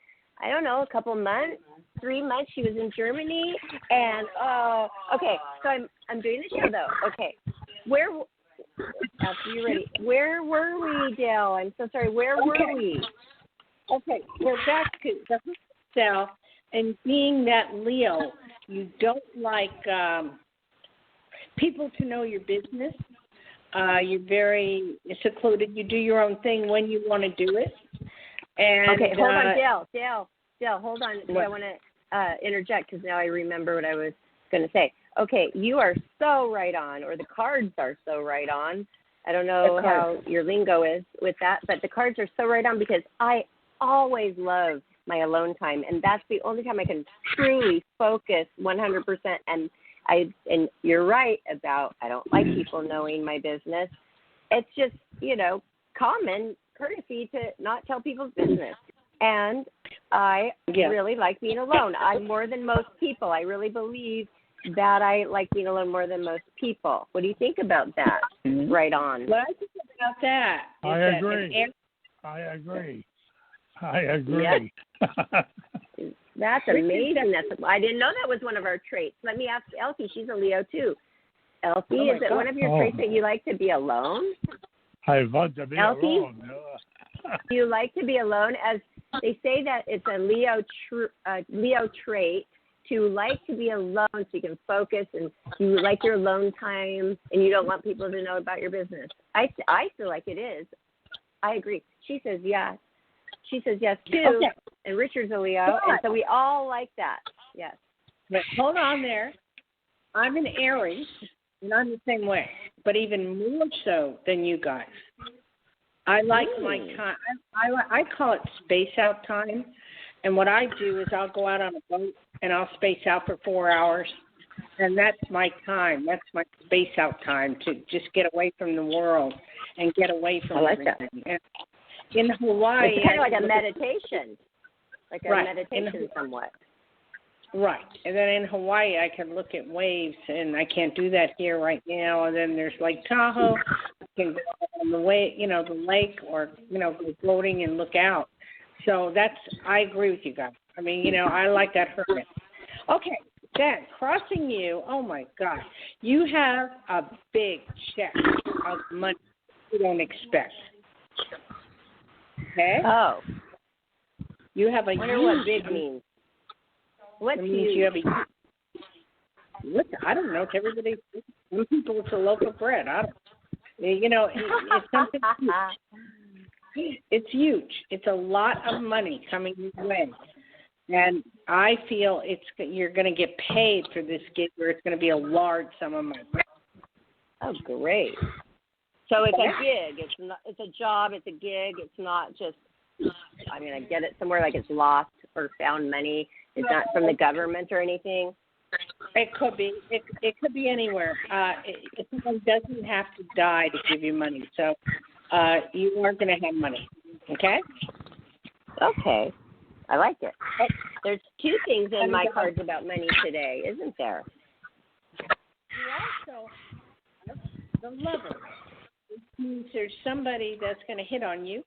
Speaker 3: couple months, 3 months. She was in Germany, and okay, so I'm doing the show though. Okay, after you're ready, where were we, Dayle? I'm so sorry. Where were we?
Speaker 4: Okay, we're back to the cell. And being that Leo, you don't like people to know your business. You're very secluded. You do your own thing when you want to do it. And
Speaker 3: okay, hold on, Dayle, hold on. I want to interject, because now I remember what I was going to say. Okay, you are so right on, or the cards are so right on. I don't know how your lingo is with that, but the cards are so right on, because I always love my alone time, and that's the only time I can truly focus 100%. And And you're right about I don't like people knowing my business. It's just, common courtesy to not tell people's business. And I really like being alone. I'm more than most people. I really believe that I like being alone more than most people. What do you think about that?
Speaker 4: Mm-hmm.
Speaker 3: Right on.
Speaker 4: What I think about that is
Speaker 6: I agree.
Speaker 4: I
Speaker 6: agree.
Speaker 3: Yep. That's amazing. I didn't know that was one of our traits. Let me ask Elkie. She's a Leo too. Elkie, is it one of your traits that you like to be alone?
Speaker 6: I want to be
Speaker 3: Elkie?
Speaker 6: alone.
Speaker 3: Do you like to be alone? As they say that it's a Leo trait to like to be alone so you can focus and you like your alone time and you don't want people to know about your business. I feel like it is. I agree. She says yes. She says yes too. Okay. And Richard's a Leo, and so we all like that. Yes.
Speaker 4: But hold on there. I'm an Aries, and I'm the same way, but even more so than you guys. I like my time. I call it space out time. And what I do is I'll go out on a boat and I'll space out for 4 hours. And that's my time. That's my space out time to just get away from the world and get away from everything. And in Hawaii,
Speaker 3: it's kind of like a meditation. Like a meditation somewhat.
Speaker 4: Right. And then in Hawaii, I can look at waves, and I can't do that here right now. And then there's Lake Tahoe. I can go on the lake, or, go floating and look out. So I agree with you guys. I mean, I like that hermit. Okay, then, crossing you, oh, my God. You have a big check of money you don't expect. Okay?
Speaker 3: Oh.
Speaker 4: You have a
Speaker 3: I wonder what big means. What means
Speaker 4: you have I don't know. To everybody, some people it's a loaf of bread. I don't. It's something. It's huge. It's a lot of money coming your way, and I feel you're going to get paid for this gig, where it's going to be a large sum of money.
Speaker 3: Oh, great! So it's a gig. It's a job. It's a gig. It's not just. I mean, I get it somewhere like it's lost or found money. It's not from the government or anything.
Speaker 4: It could be. It could be anywhere. Someone doesn't have to die to give you money, so you are going to have money. Okay.
Speaker 3: Okay, I like it. There's two things in my cards about money today, isn't there?
Speaker 4: You also have the lover. It means there's somebody that's going to hit on you.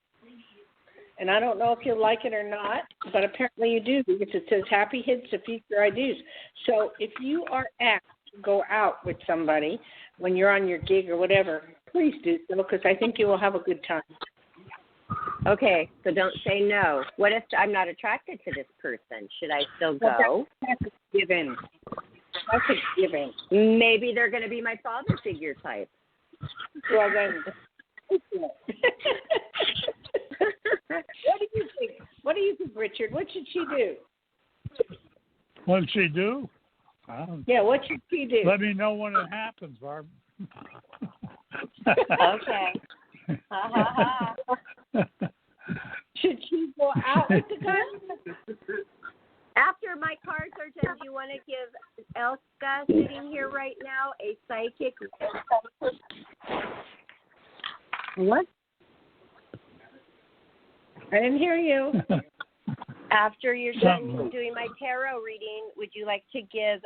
Speaker 4: And I don't know if you like it or not, but apparently you do, because it says happy hits to future ideas. So if you are asked to go out with somebody when you're on your gig or whatever, please do so, because I think you will have a good time.
Speaker 3: Okay, so don't say no. What if I'm not attracted to this person? Should I still go?
Speaker 4: That's a given. That's a given.
Speaker 3: Maybe they're going to be my father figure type.
Speaker 4: Well, then... What do you think, Richard? What should she do?
Speaker 6: What should she do?
Speaker 4: What should she do?
Speaker 6: Let me know when it happens, Barb.
Speaker 3: Okay.
Speaker 4: Should she go out with the guy?
Speaker 3: After my cards are done, do you want to give Elska, sitting here right now, a psychic?
Speaker 4: What? I didn't hear you.
Speaker 3: After you're done doing my tarot reading, would you like to give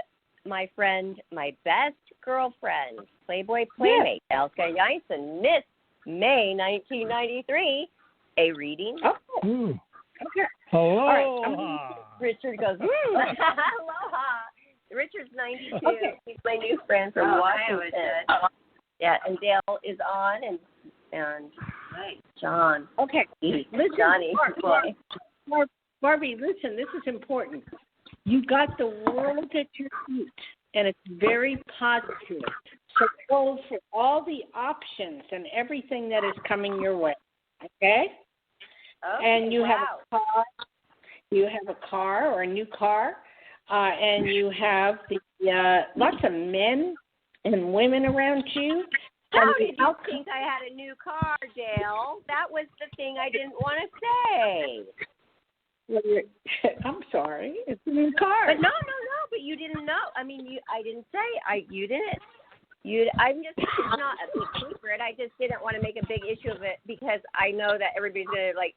Speaker 3: my friend, my best girlfriend, Playboy Playmate, Elska Janssen, Miss May 1993, a reading?
Speaker 6: Oh.
Speaker 3: Okay.
Speaker 6: Hello.
Speaker 3: All right. Richard goes, aloha. Richard's 92. Okay. He's my new friend from Washington. Yeah, and Dayle is on, and John.
Speaker 4: Okay. Listen,
Speaker 3: Johnny.
Speaker 4: Barbie, listen, this is important. You got the world at your feet, and it's very positive. So go for all the options and everything that is coming your way. Okay? And you have a car. You have a car or a new car, and you have lots of men and women around you.
Speaker 3: How did you think I had a new car, Dayle? That was the thing I didn't want to say.
Speaker 4: Well, I'm sorry. It's a new car.
Speaker 3: But no. But you didn't know. I mean, I didn't say. You didn't. I'm just, it's not a big secret. I just didn't want to make a big issue of it because I know that everybody's going to, like,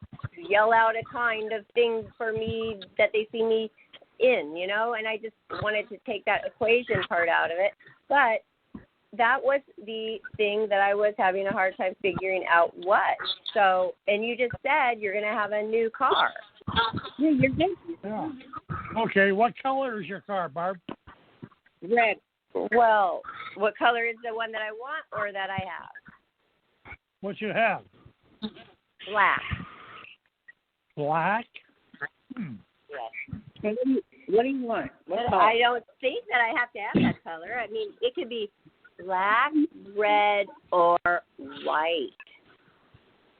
Speaker 3: yell out a kind of thing for me that they see me in, you know, and I just wanted to take that equation part out of it. But that was the thing that I was having a hard time figuring out what. So, and you just said you're going to have a new car.
Speaker 4: Yeah, you're good.
Speaker 6: Yeah. Okay, what color is your car, Barb?
Speaker 4: Red.
Speaker 3: Well, what color is the one that I want or that I have?
Speaker 6: What you have?
Speaker 3: Black.
Speaker 6: Black?
Speaker 3: Yes.
Speaker 4: What do you want?
Speaker 3: I don't think that I have to have that color. I mean, it could be black, red, or white.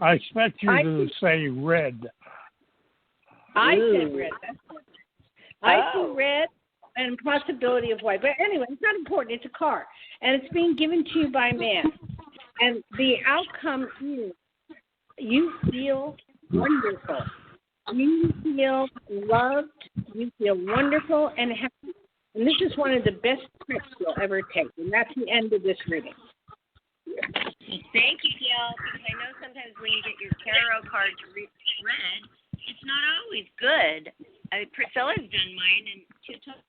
Speaker 6: I expect you to say red.
Speaker 4: I said red. I see red and possibility of white. But anyway, it's not important. It's a car. And it's being given to you by man. And the outcome is you feel wonderful. You feel loved. You feel wonderful and happy. And this is one of the best trips you'll ever take. And that's the end of this reading.
Speaker 3: Thank you, Gail. Because I know sometimes when you get your tarot cards read, it's not always good. Priscilla's done mine and 2 times.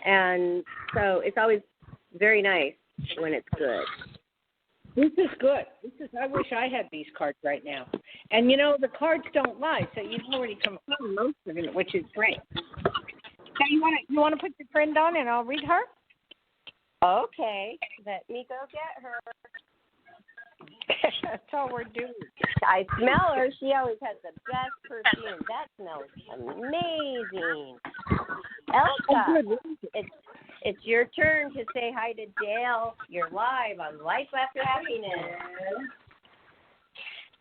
Speaker 3: And so it's always very nice when it's good.
Speaker 4: This is good. I wish I had these cards right now. And, you know, the cards don't lie, so you've already confirmed most of it, which is great. Now, you want to put your friend on and I'll read her?
Speaker 3: Okay. Let me go get her.
Speaker 4: That's all we're doing.
Speaker 3: I smell her. She always has the best perfume. That smells amazing. Elsa, it's your turn to say hi to Dayle. You're live on Life After Happiness.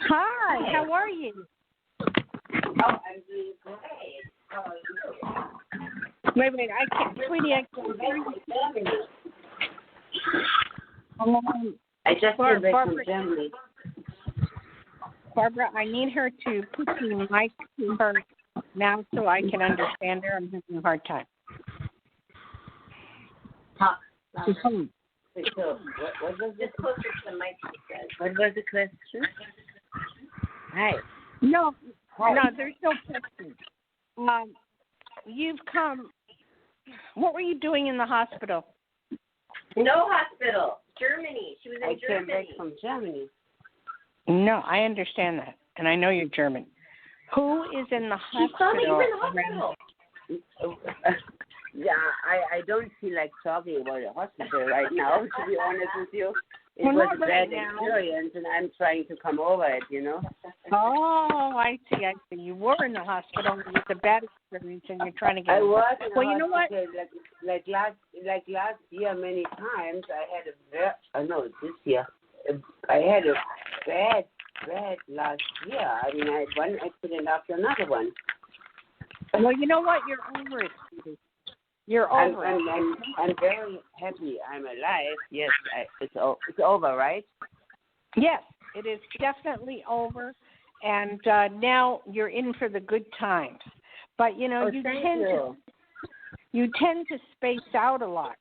Speaker 4: Hi, how are you?
Speaker 3: I'm doing great. How are you?
Speaker 4: Wait, I can't, sweetie, I can't hear you.
Speaker 3: I just came back from Germany.
Speaker 4: Barbara, I need her to put the mic to her now so I can understand her. I'm having a hard time.
Speaker 3: What was the closer to the mic? What was the question? Hi.
Speaker 4: No, there's no question. You've come. What were you doing in the hospital?
Speaker 3: No hospital. Germany. She was in Germany.
Speaker 7: I came back from Germany.
Speaker 4: No, I understand that, and I know you're German. Who is in the hospital?
Speaker 3: She saw me in the hospital.
Speaker 7: Yeah, I don't feel like talking about the hospital right now, to be honest with you. It was a bad experience, and I'm trying to come over it, you know.
Speaker 4: Oh, I see. You were in the hospital with a bad experience, and you're trying to get.
Speaker 7: I was.
Speaker 4: Well, you know what?
Speaker 7: Like last year, many times I had this year I had a bad last year. I mean, I had one accident after another one.
Speaker 4: Well, you know what? You're over it, sweetie. You're over it.
Speaker 7: I'm very happy I'm alive. Yes, it's over, right?
Speaker 4: Yes, it is definitely over, and now you're in for the good times. But you know, you tend to space out a lot.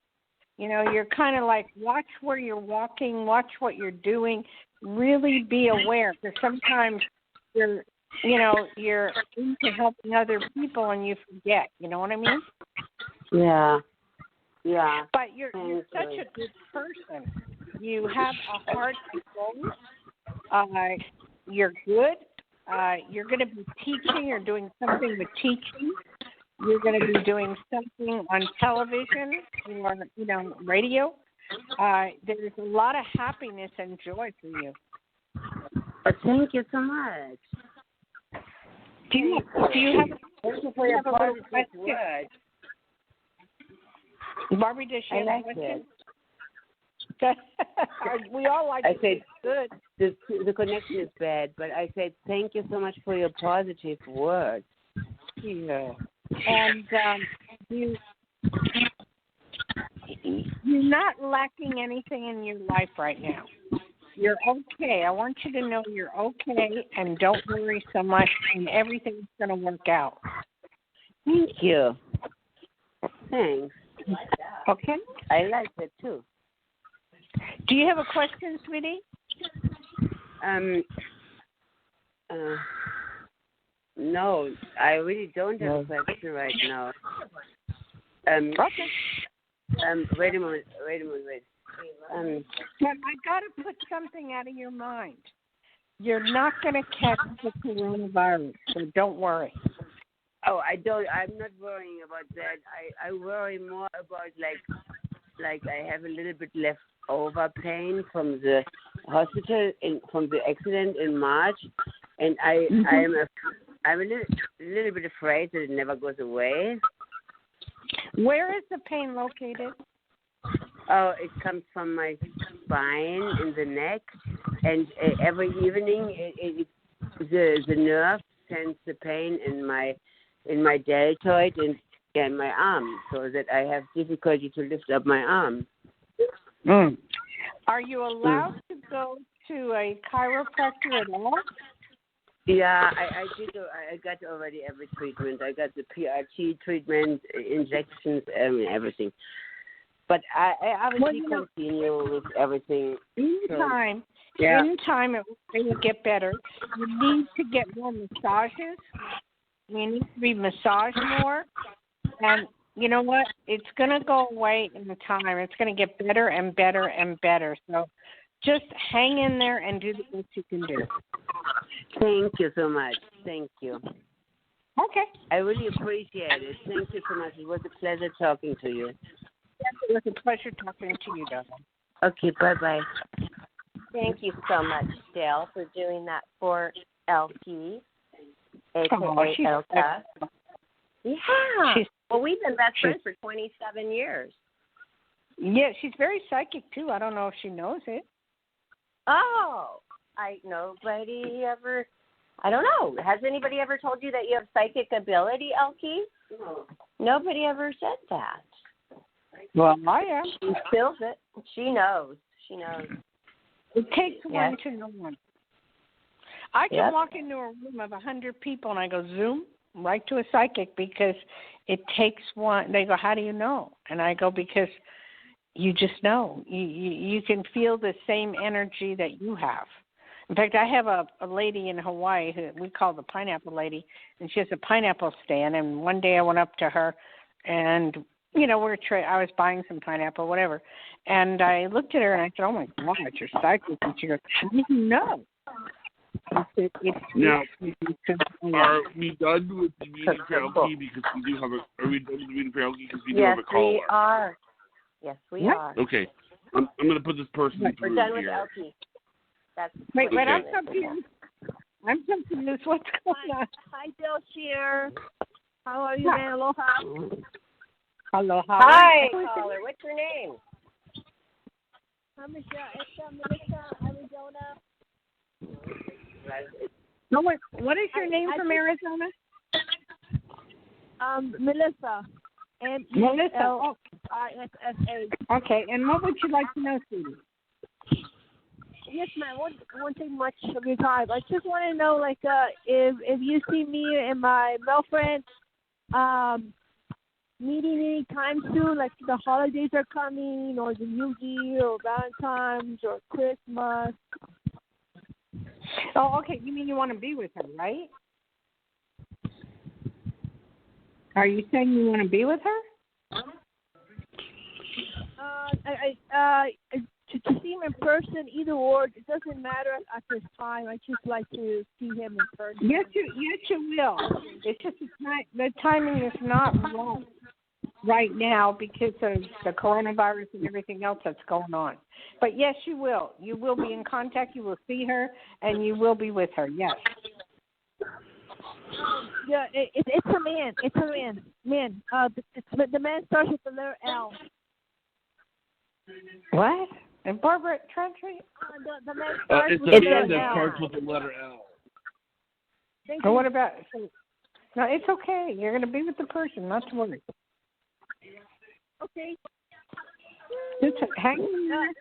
Speaker 4: You know, you're kind of like watch where you're walking, watch what you're doing, really be aware because sometimes you're into helping other people and you forget. You know what I mean?
Speaker 7: Yeah.
Speaker 4: But you're such a good person. You have a heart of gold. You're good. You're going to be teaching. You're doing something with teaching. You're going to be doing something on television or, radio. There's a lot of happiness and joy for you.
Speaker 7: Thank you so much.
Speaker 4: Do you have a little question? Barbie, does she have a question? We all like it. I said,
Speaker 7: good. The connection is bad, but I said, thank you so much for your positive words.
Speaker 4: Yeah. And you're not lacking anything in your life right now. You're okay. I want you to know you're okay, and don't worry so much, and everything's going to work out.
Speaker 7: Thank you. Thanks.
Speaker 4: Okay.
Speaker 7: I like that too.
Speaker 4: Do you have a question, sweetie?
Speaker 7: No, I really don't have a question right now.
Speaker 4: Okay.
Speaker 7: Wait a moment.
Speaker 4: I got to put something out of your mind. You're not going to catch the coronavirus, so don't worry.
Speaker 7: Oh, I'm not worrying about that. I worry more about like I have a little bit left over pain from the hospital from the accident in March, and I'm a little bit afraid that it never goes away.
Speaker 4: Where is the pain located?
Speaker 7: Oh, it comes from my spine in the neck, and every evening the nerve sends the pain in my deltoid and my arm, so that I have difficulty to lift up my arm.
Speaker 4: Mm. Are you allowed to go to a chiropractor at all?
Speaker 7: Yeah, I did. I got already every treatment. I got the PRT treatment, injections, everything. But I obviously continue with everything.
Speaker 4: In time, it will get better. You need to get more massages. You need to be massaged more. And you know what? It's going to go away in the time. It's going to get better and better and better. So just hang in there and do the best you can do.
Speaker 7: Thank you so much. Thank you.
Speaker 4: Okay.
Speaker 7: I really appreciate it. Thank you so much. It was a pleasure talking to you.
Speaker 4: Yes, it was a pleasure talking to you, darling.
Speaker 7: Okay, bye-bye.
Speaker 3: Thank you so much, Dayle, for doing that for LP, a.k.a. Elka. Yeah. Well, we've been best friends for 27 years.
Speaker 4: Yeah, she's very psychic, too. I don't know if she knows it.
Speaker 3: Oh, nobody ever, I don't know. Has anybody ever told you that you have psychic ability, Elkie? No. Nobody ever said that.
Speaker 4: Well, I am.
Speaker 3: She feels it. She knows.
Speaker 4: It takes one to know one. I can walk into a room of 100 people and I go, zoom, right to a psychic, because it takes one. They go, how do you know? And I go, because you just know. You can feel the same energy that you have. In fact, I have a lady in Hawaii who we call the pineapple lady, and she has a pineapple stand. And one day I went up to her, and I was buying some pineapple, whatever. And I looked at her and I said, "Oh my God, you're psychic." And she goes, "How do you know?"
Speaker 2: Now, are we done with the meeting for LP because we do have a? Are we done with the meeting for LP because we do have a caller?
Speaker 3: Yes, we are. Yes, we are.
Speaker 2: Okay, I'm going to put this person through.
Speaker 3: We're done with
Speaker 2: here.
Speaker 3: LP.
Speaker 4: Wait, I'm confused. What's going on?
Speaker 8: Hi, Dayle Schear. How are you, man? Aloha.
Speaker 4: Aloha.
Speaker 3: Hi, caller. What's your name?
Speaker 8: I'm Melissa, Arizona.
Speaker 4: No, what is your name from Arizona?
Speaker 8: Melissa.
Speaker 4: Melissa.
Speaker 8: MILISSA.
Speaker 4: Okay, and what would you like to know, sweetie?
Speaker 8: Yes, ma'am. Won't take much of your time. I just want to know, if you see me and my male friend, meeting any time soon, like the holidays are coming, or the New Year, or Valentine's, or Christmas.
Speaker 4: Oh, okay. You mean you want to be with her, right? Are you saying you want to be with her?
Speaker 8: To see him in person, either or, it doesn't matter at this time. I just like to see him in person.
Speaker 4: Yes, you will. It's just the timing is not right now because of the coronavirus and everything else that's going on. But yes, you will. You will be in contact. You will see her, and you will be with her. Yes.
Speaker 8: Yeah, it's a man. It's a man. Man. The man starts with the letter L.
Speaker 4: What? And Barbara Trentry?
Speaker 8: The man starts
Speaker 2: it's
Speaker 8: with
Speaker 2: a
Speaker 8: the
Speaker 2: man
Speaker 8: letter
Speaker 2: that
Speaker 8: L.
Speaker 2: starts with the letter L.
Speaker 4: Or what about? No, it's okay. You're going to be with the person. Not to worry.
Speaker 8: Okay.
Speaker 4: Just hang in there.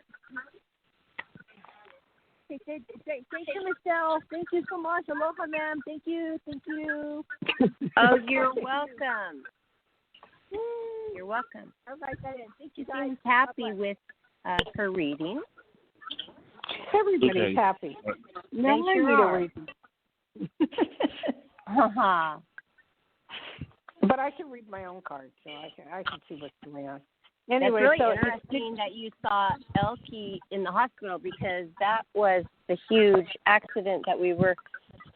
Speaker 8: Thank you, Michelle. Thank you so much. Aloha, ma'am. Thank you.
Speaker 3: Oh, you're welcome. You're welcome.
Speaker 8: All right, then. Thank
Speaker 3: She
Speaker 8: you, guys.
Speaker 3: seems happy
Speaker 8: Bye-bye.
Speaker 3: with her reading.
Speaker 4: Everybody's happy. No, I
Speaker 3: sure
Speaker 4: need
Speaker 3: are.
Speaker 4: a reason. But I can read my own cards, so I can see what's going on. Anyway,
Speaker 3: That's really
Speaker 4: so
Speaker 3: interesting that you saw Elkie in the hospital, because that was the huge accident that we were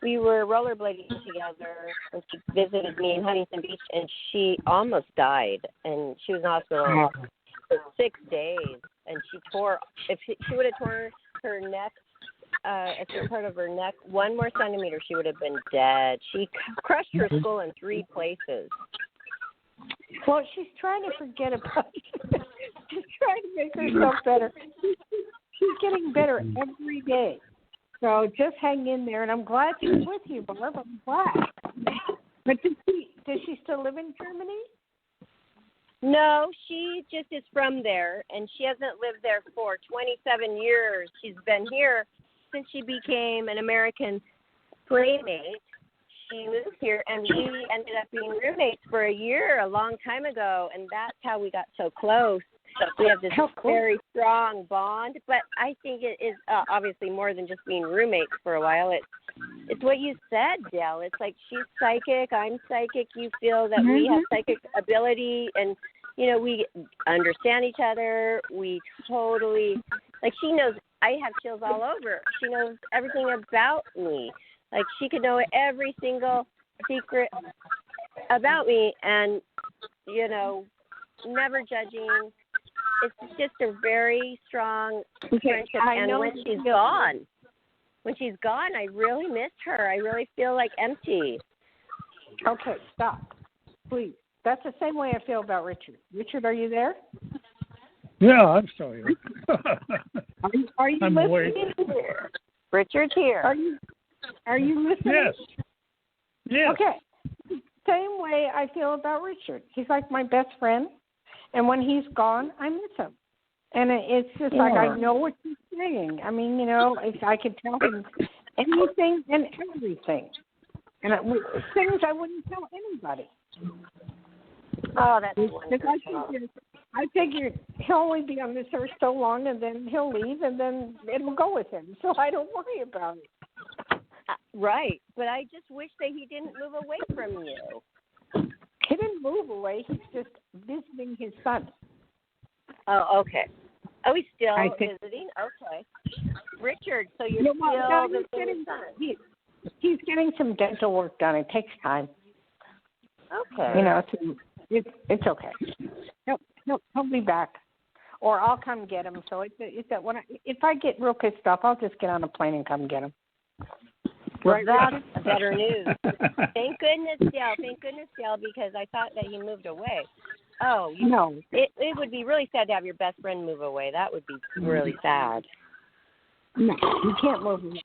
Speaker 3: rollerblading together when she visited me in Huntington Beach, and she almost died, and she was in the hospital for 6 days, and she would have torn her neck, a certain part of her neck, 1 more centimeter, she would have been dead. She crushed her skull in 3 places.
Speaker 4: Well, she's trying to forget about it. She's trying to make herself better. She's getting better every day. So just hang in there, and I'm glad she's with you, Barb. I'm glad. But does she still live in Germany?
Speaker 3: No, she just is from there, and she hasn't lived there for 27 years. She's been here since she became an American playmate. She moved here, and we ended up being roommates for a year a long time ago, and that's how we got so close. We have this very strong bond, but I think it is obviously more than just being roommates for a while. It's what you said, Dayle. It's like she's psychic, I'm psychic. You feel that we have psychic ability, and, we understand each other. We totally, like, she knows I have chills all over. She knows everything about me. Like, she could know every single secret about me, and, never judging. It's just a very strong friendship. And when she's gone, I really miss her. I really feel like empty.
Speaker 4: Okay, stop, please. That's the same way I feel about Richard. Richard, are you there?
Speaker 6: Yeah, I'm still here.
Speaker 4: Are you
Speaker 6: I'm
Speaker 4: listening?
Speaker 3: Richard's here.
Speaker 4: Are you listening?
Speaker 6: Yes. Yes.
Speaker 4: Okay. Same way I feel about Richard. He's like my best friend, and when he's gone, I miss him. And it's just like I know what he's saying. I mean, I could tell him anything and everything, and things I wouldn't tell anybody.
Speaker 3: Oh, that's wonderful.
Speaker 4: I figure he'll only be on this earth so long, and then he'll leave, and then it'll go with him. So I don't worry about it.
Speaker 3: Right, but I just wish that he didn't move away from you.
Speaker 4: He didn't move away. He's just visiting his son.
Speaker 3: Oh, okay. Oh, he's still visiting? Okay. Richard, so you're still visiting his son.
Speaker 4: He's getting some dental work done. It takes time.
Speaker 3: Okay.
Speaker 4: It's okay. He'll be back, or I'll come get him. So it's that if I get real pissed off, I'll just get on a plane and come get him.
Speaker 3: Well, that's better news. Thank goodness, Dayle. Because I thought that he moved away. Oh,
Speaker 4: no.
Speaker 3: It would be really sad to have your best friend move away. That would be really sad.
Speaker 4: No, you can't move away.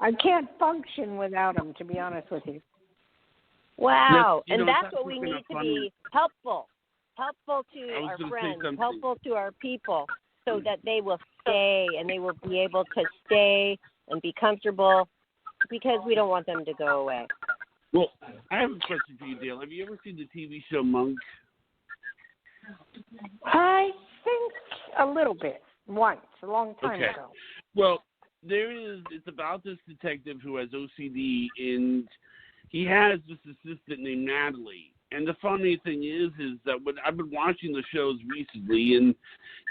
Speaker 4: I can't function without him, to be honest with you.
Speaker 3: Wow. And that's what we need to be helpful. Helpful to our friends, helpful to our people, so that they will stay and they will be able to stay and be comfortable, because we don't want them to go away.
Speaker 2: Well, I have a question for you, Dayle. Have you ever seen the TV show Monk?
Speaker 4: I think a little bit. Once, a long time ago.
Speaker 2: Well, it's about this detective who has OCD, and he has this assistant named Natalie. And the funny thing is that when I've been watching the shows recently,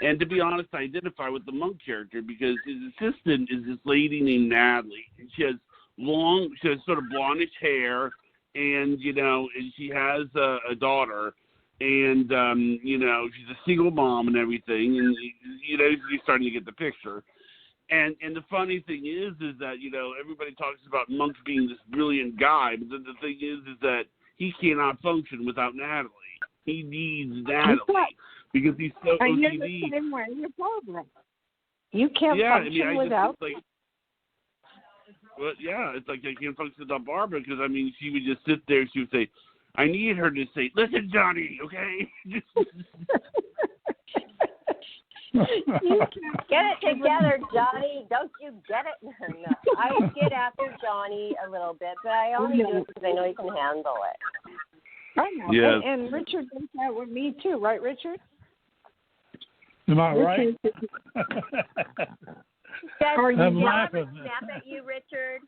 Speaker 2: and to be honest, I identify with the Monk character, because his assistant is this lady named Natalie, and she has sort of blondish hair, and and she has a daughter, and she's a single mom and everything, and you're starting to get the picture. And the funny thing is that everybody talks about Monk being this brilliant guy, but the thing is that he cannot function without Natalie. He needs Natalie because he's so OCD.
Speaker 4: You're the same way. You're Barbara. You can't function without.
Speaker 2: It's like I can't function without Barbara, because she would just sit there. She would say, "I need her to say, listen, Johnny, okay."
Speaker 3: Get it together, Johnny. Don't you get it? No. I get after Johnny a little bit, but I only do it because I know he can handle it.
Speaker 4: I know.
Speaker 2: Yes.
Speaker 4: And Richard does that with me too, right, Richard?
Speaker 6: Am I right?
Speaker 3: Does
Speaker 6: I'm
Speaker 3: Dale
Speaker 6: laughing.
Speaker 3: ever snap at you, Richard?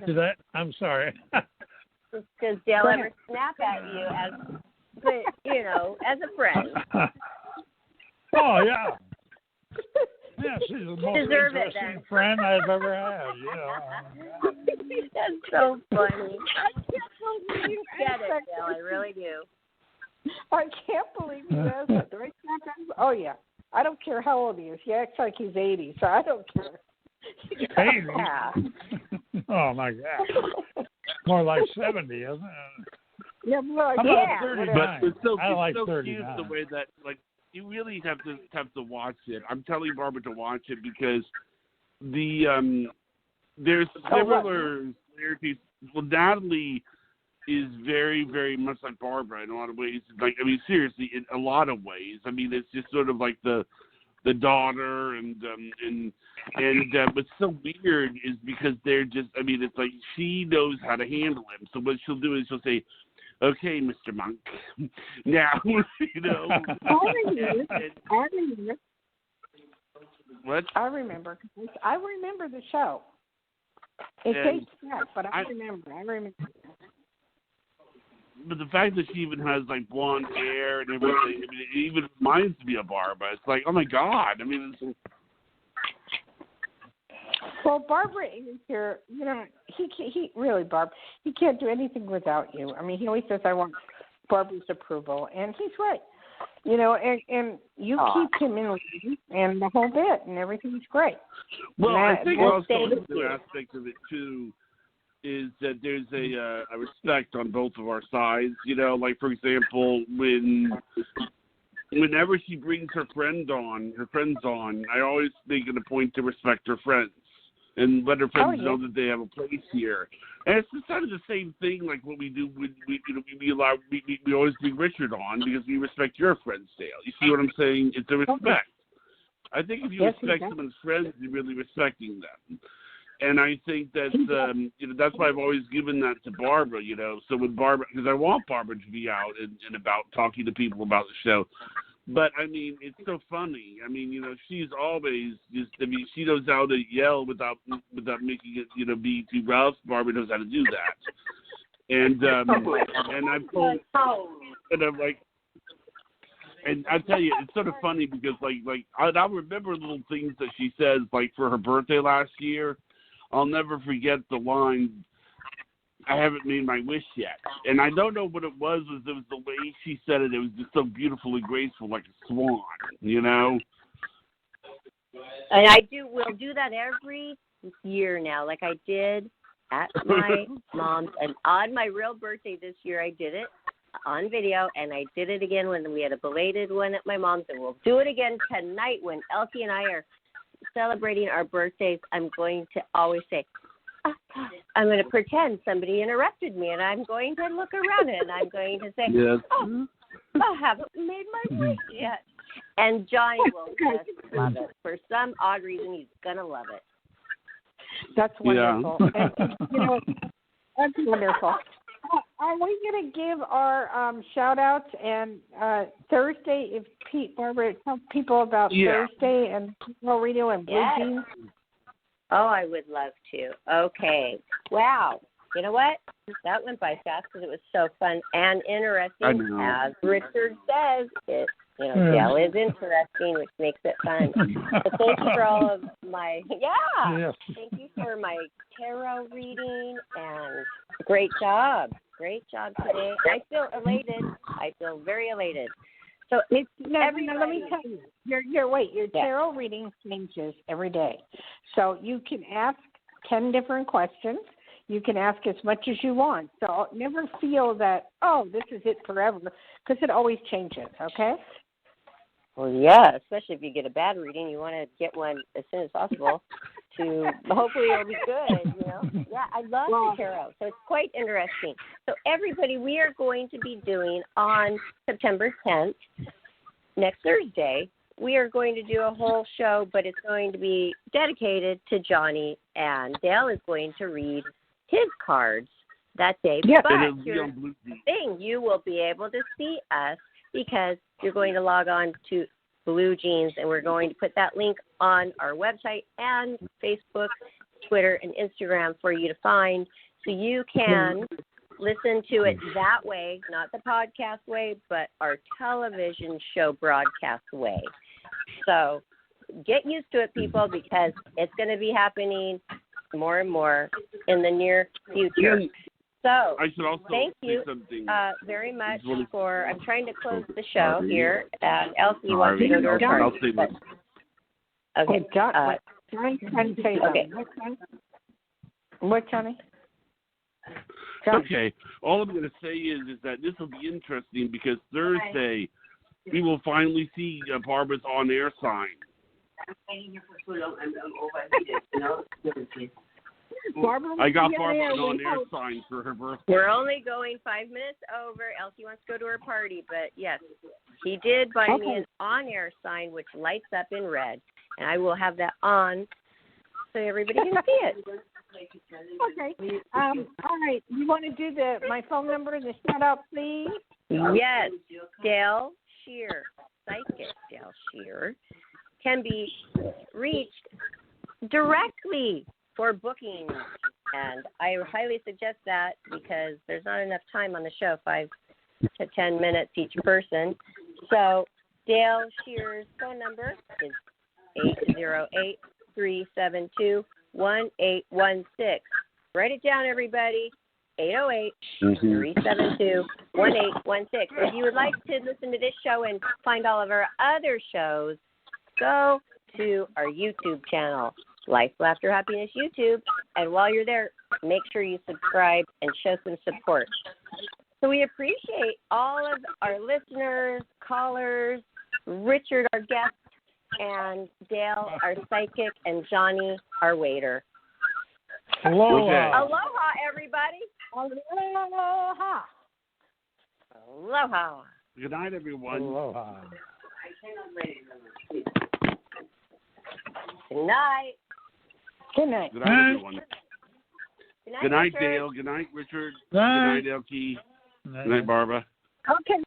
Speaker 6: Did I? I'm sorry.
Speaker 3: Does Dale ever snap at you as a friend?
Speaker 6: Oh, yeah. Yeah, she's the most
Speaker 3: Deserve it,
Speaker 6: interesting
Speaker 3: then.
Speaker 6: friend I've ever had. Yeah.
Speaker 3: That's so funny. I can't believe you get it, Dale. I really do.
Speaker 4: I can't believe he does that. Do I snap at him? Oh, yeah. I don't care how old he is. He acts like he's 80, so I don't care.
Speaker 6: 80?
Speaker 3: Yeah.
Speaker 6: Oh, my God. More like 70, isn't it?
Speaker 4: Yeah, more like
Speaker 6: How about 39?
Speaker 2: But it's so,
Speaker 6: I like
Speaker 2: so
Speaker 6: 39.
Speaker 2: cute the way that, like, you really have to watch it. I'm telling Barbara to watch it because there's similar similarities. Well, Natalie is very, very much like Barbara in a lot of ways. Like, I mean, seriously, in a lot of ways. I mean, it's just sort of like the daughter and what's so weird is because they're just. I mean, it's like she knows how to handle him. So what she'll do is she'll say, "Okay, Mr. Monk, now you know."
Speaker 4: I remember.
Speaker 2: What?
Speaker 4: I remember the show. It dates back, but I remember.
Speaker 2: But the fact that she even has like blonde hair and everything, I mean, it even reminds me of Barbara. It's like, oh my God! I mean, it's.
Speaker 4: Well, Barbara is here. You know, he really, Barb. He can't do anything without you. I mean, he always says, "I want Barbara's approval," and he's right. You know, and you keep him in line and the whole bit, and everything's great.
Speaker 2: Well, I think also the aspect of it too is that there's a respect on both of our sides. You know, like for example, whenever she brings her friends on, I always make it a point to respect her friends and let her friends know that they have a place here. And it's just kind of the same thing, like what we do when we always bring Richard on because we respect your friends, Dale. You see what I'm saying? It's a respect. I think if you respect someone's friends, you're really respecting them. And I think that's that's why I've always given that to Barbara. You know, so with Barbara, because I want Barbara to be out and about talking to people about the show. But I mean, it's so funny. I mean, you know, she's always just. I mean, she knows how to yell without making it, you know, be too rough. Barbara knows how to do that. And I've told, and I'm like, and I tell you, it's sort of funny because like I'll remember little things that she says, like for her birthday last year. I'll never forget the line, "I haven't made my wish yet." And I don't know what it was the way she said it. It was just so beautiful and graceful, like a swan, you know?
Speaker 3: And we'll do that every year now, like I did at my mom's. And on my real birthday this year, I did it on video, and I did it again when we had a belated one at my mom's, and we'll do it again tonight when Elkie and I are celebrating our birthdays. I'm going to always say, I'm going to pretend somebody interrupted me, and I'm going to look around it, and I'm going to say, I haven't made my wish yet. And Johnny will just love it. For some odd reason, he's going to love it.
Speaker 4: That's wonderful. Yeah. And, you know, that's wonderful. Are we going to give our shout-outs and Thursday, if Barbara, tell people about Thursday and radio and Blue Jeans?
Speaker 3: Oh, I would love to. Okay. Wow. You know what? That went by fast because it was so fun and interesting. As Richard says, Dale is interesting, which makes it fun. So thank you for all of my, thank you for my tarot reading, and great job. Great job today. I feel elated. I feel very elated. So
Speaker 4: let me tell you, your tarot reading changes every day. So you can ask 10 different questions. You can ask as much as you want. So never feel that, this is it forever, because it always changes, okay?
Speaker 3: Well, yeah, especially if you get a bad reading, you want to get one as soon as possible to hopefully it'll be good, you know? Yeah, I love the tarot, so it's quite interesting. So everybody, we are going to be doing on September 10th, next Thursday, we are going to do a whole show, but it's going to be dedicated to Johnny, and Dale is going to read his cards that day.
Speaker 4: Yep.
Speaker 3: But
Speaker 2: And
Speaker 3: here's the thing, you will be able to see us because you're going to log on to Blue Jeans, and we're going to put that link on our website and Facebook, Twitter, and Instagram for you to find, so you can listen to it that way, not the podcast way, but our television show broadcast way. So get used to it, people, because it's going to be happening more and more in the near future. So
Speaker 2: I should also
Speaker 3: thank you very much for, I'm trying to close the show here. Elsie wants to go to her party. Okay.
Speaker 4: Johnny can say
Speaker 3: okay.
Speaker 4: What, Johnny?
Speaker 2: Okay. All I'm going to say is that this will be interesting because Thursday we will finally see Barbara's on-air sign.
Speaker 7: I'm waiting here for so long. I'm overheated, you know.
Speaker 8: Barbara,
Speaker 2: I got Barbara an on-air sign for her birthday.
Speaker 3: We're only going 5 minutes over. Elsie wants to go to her party, but yes, he did buy me an on-air sign which lights up in red, and I will have that on so everybody can see it.
Speaker 4: Okay. All right. You want to do my phone number, the shout out, please?
Speaker 3: Yes. Dayle Schear, psychic Dayle Schear, can be reached directly for bookings, and I highly suggest that because there's not enough time on the show, 5 to 10 minutes each person. So Dayle Schear's phone number is 808-372-1816. Write it down, everybody. 808-372-1816. If you would like to listen to this show and find all of our other shows, go to our YouTube channel, Life, Laughter, Happiness YouTube. And while you're there, make sure you subscribe and show some support. So we appreciate all of our listeners, callers, Richard, our guest, and Dayle, our psychic, and Johnny, our waiter.
Speaker 6: Aloha.
Speaker 3: Aloha, everybody. Aloha. Aloha.
Speaker 2: Good night, everyone.
Speaker 6: Aloha.
Speaker 3: Good night.
Speaker 4: Good night.
Speaker 2: Good night, everyone.
Speaker 3: Good night,
Speaker 2: Good night,
Speaker 3: Richard.
Speaker 2: Dayle. Good night, Richard. Good night, Elkie. Good night, Barbara.
Speaker 4: Okay.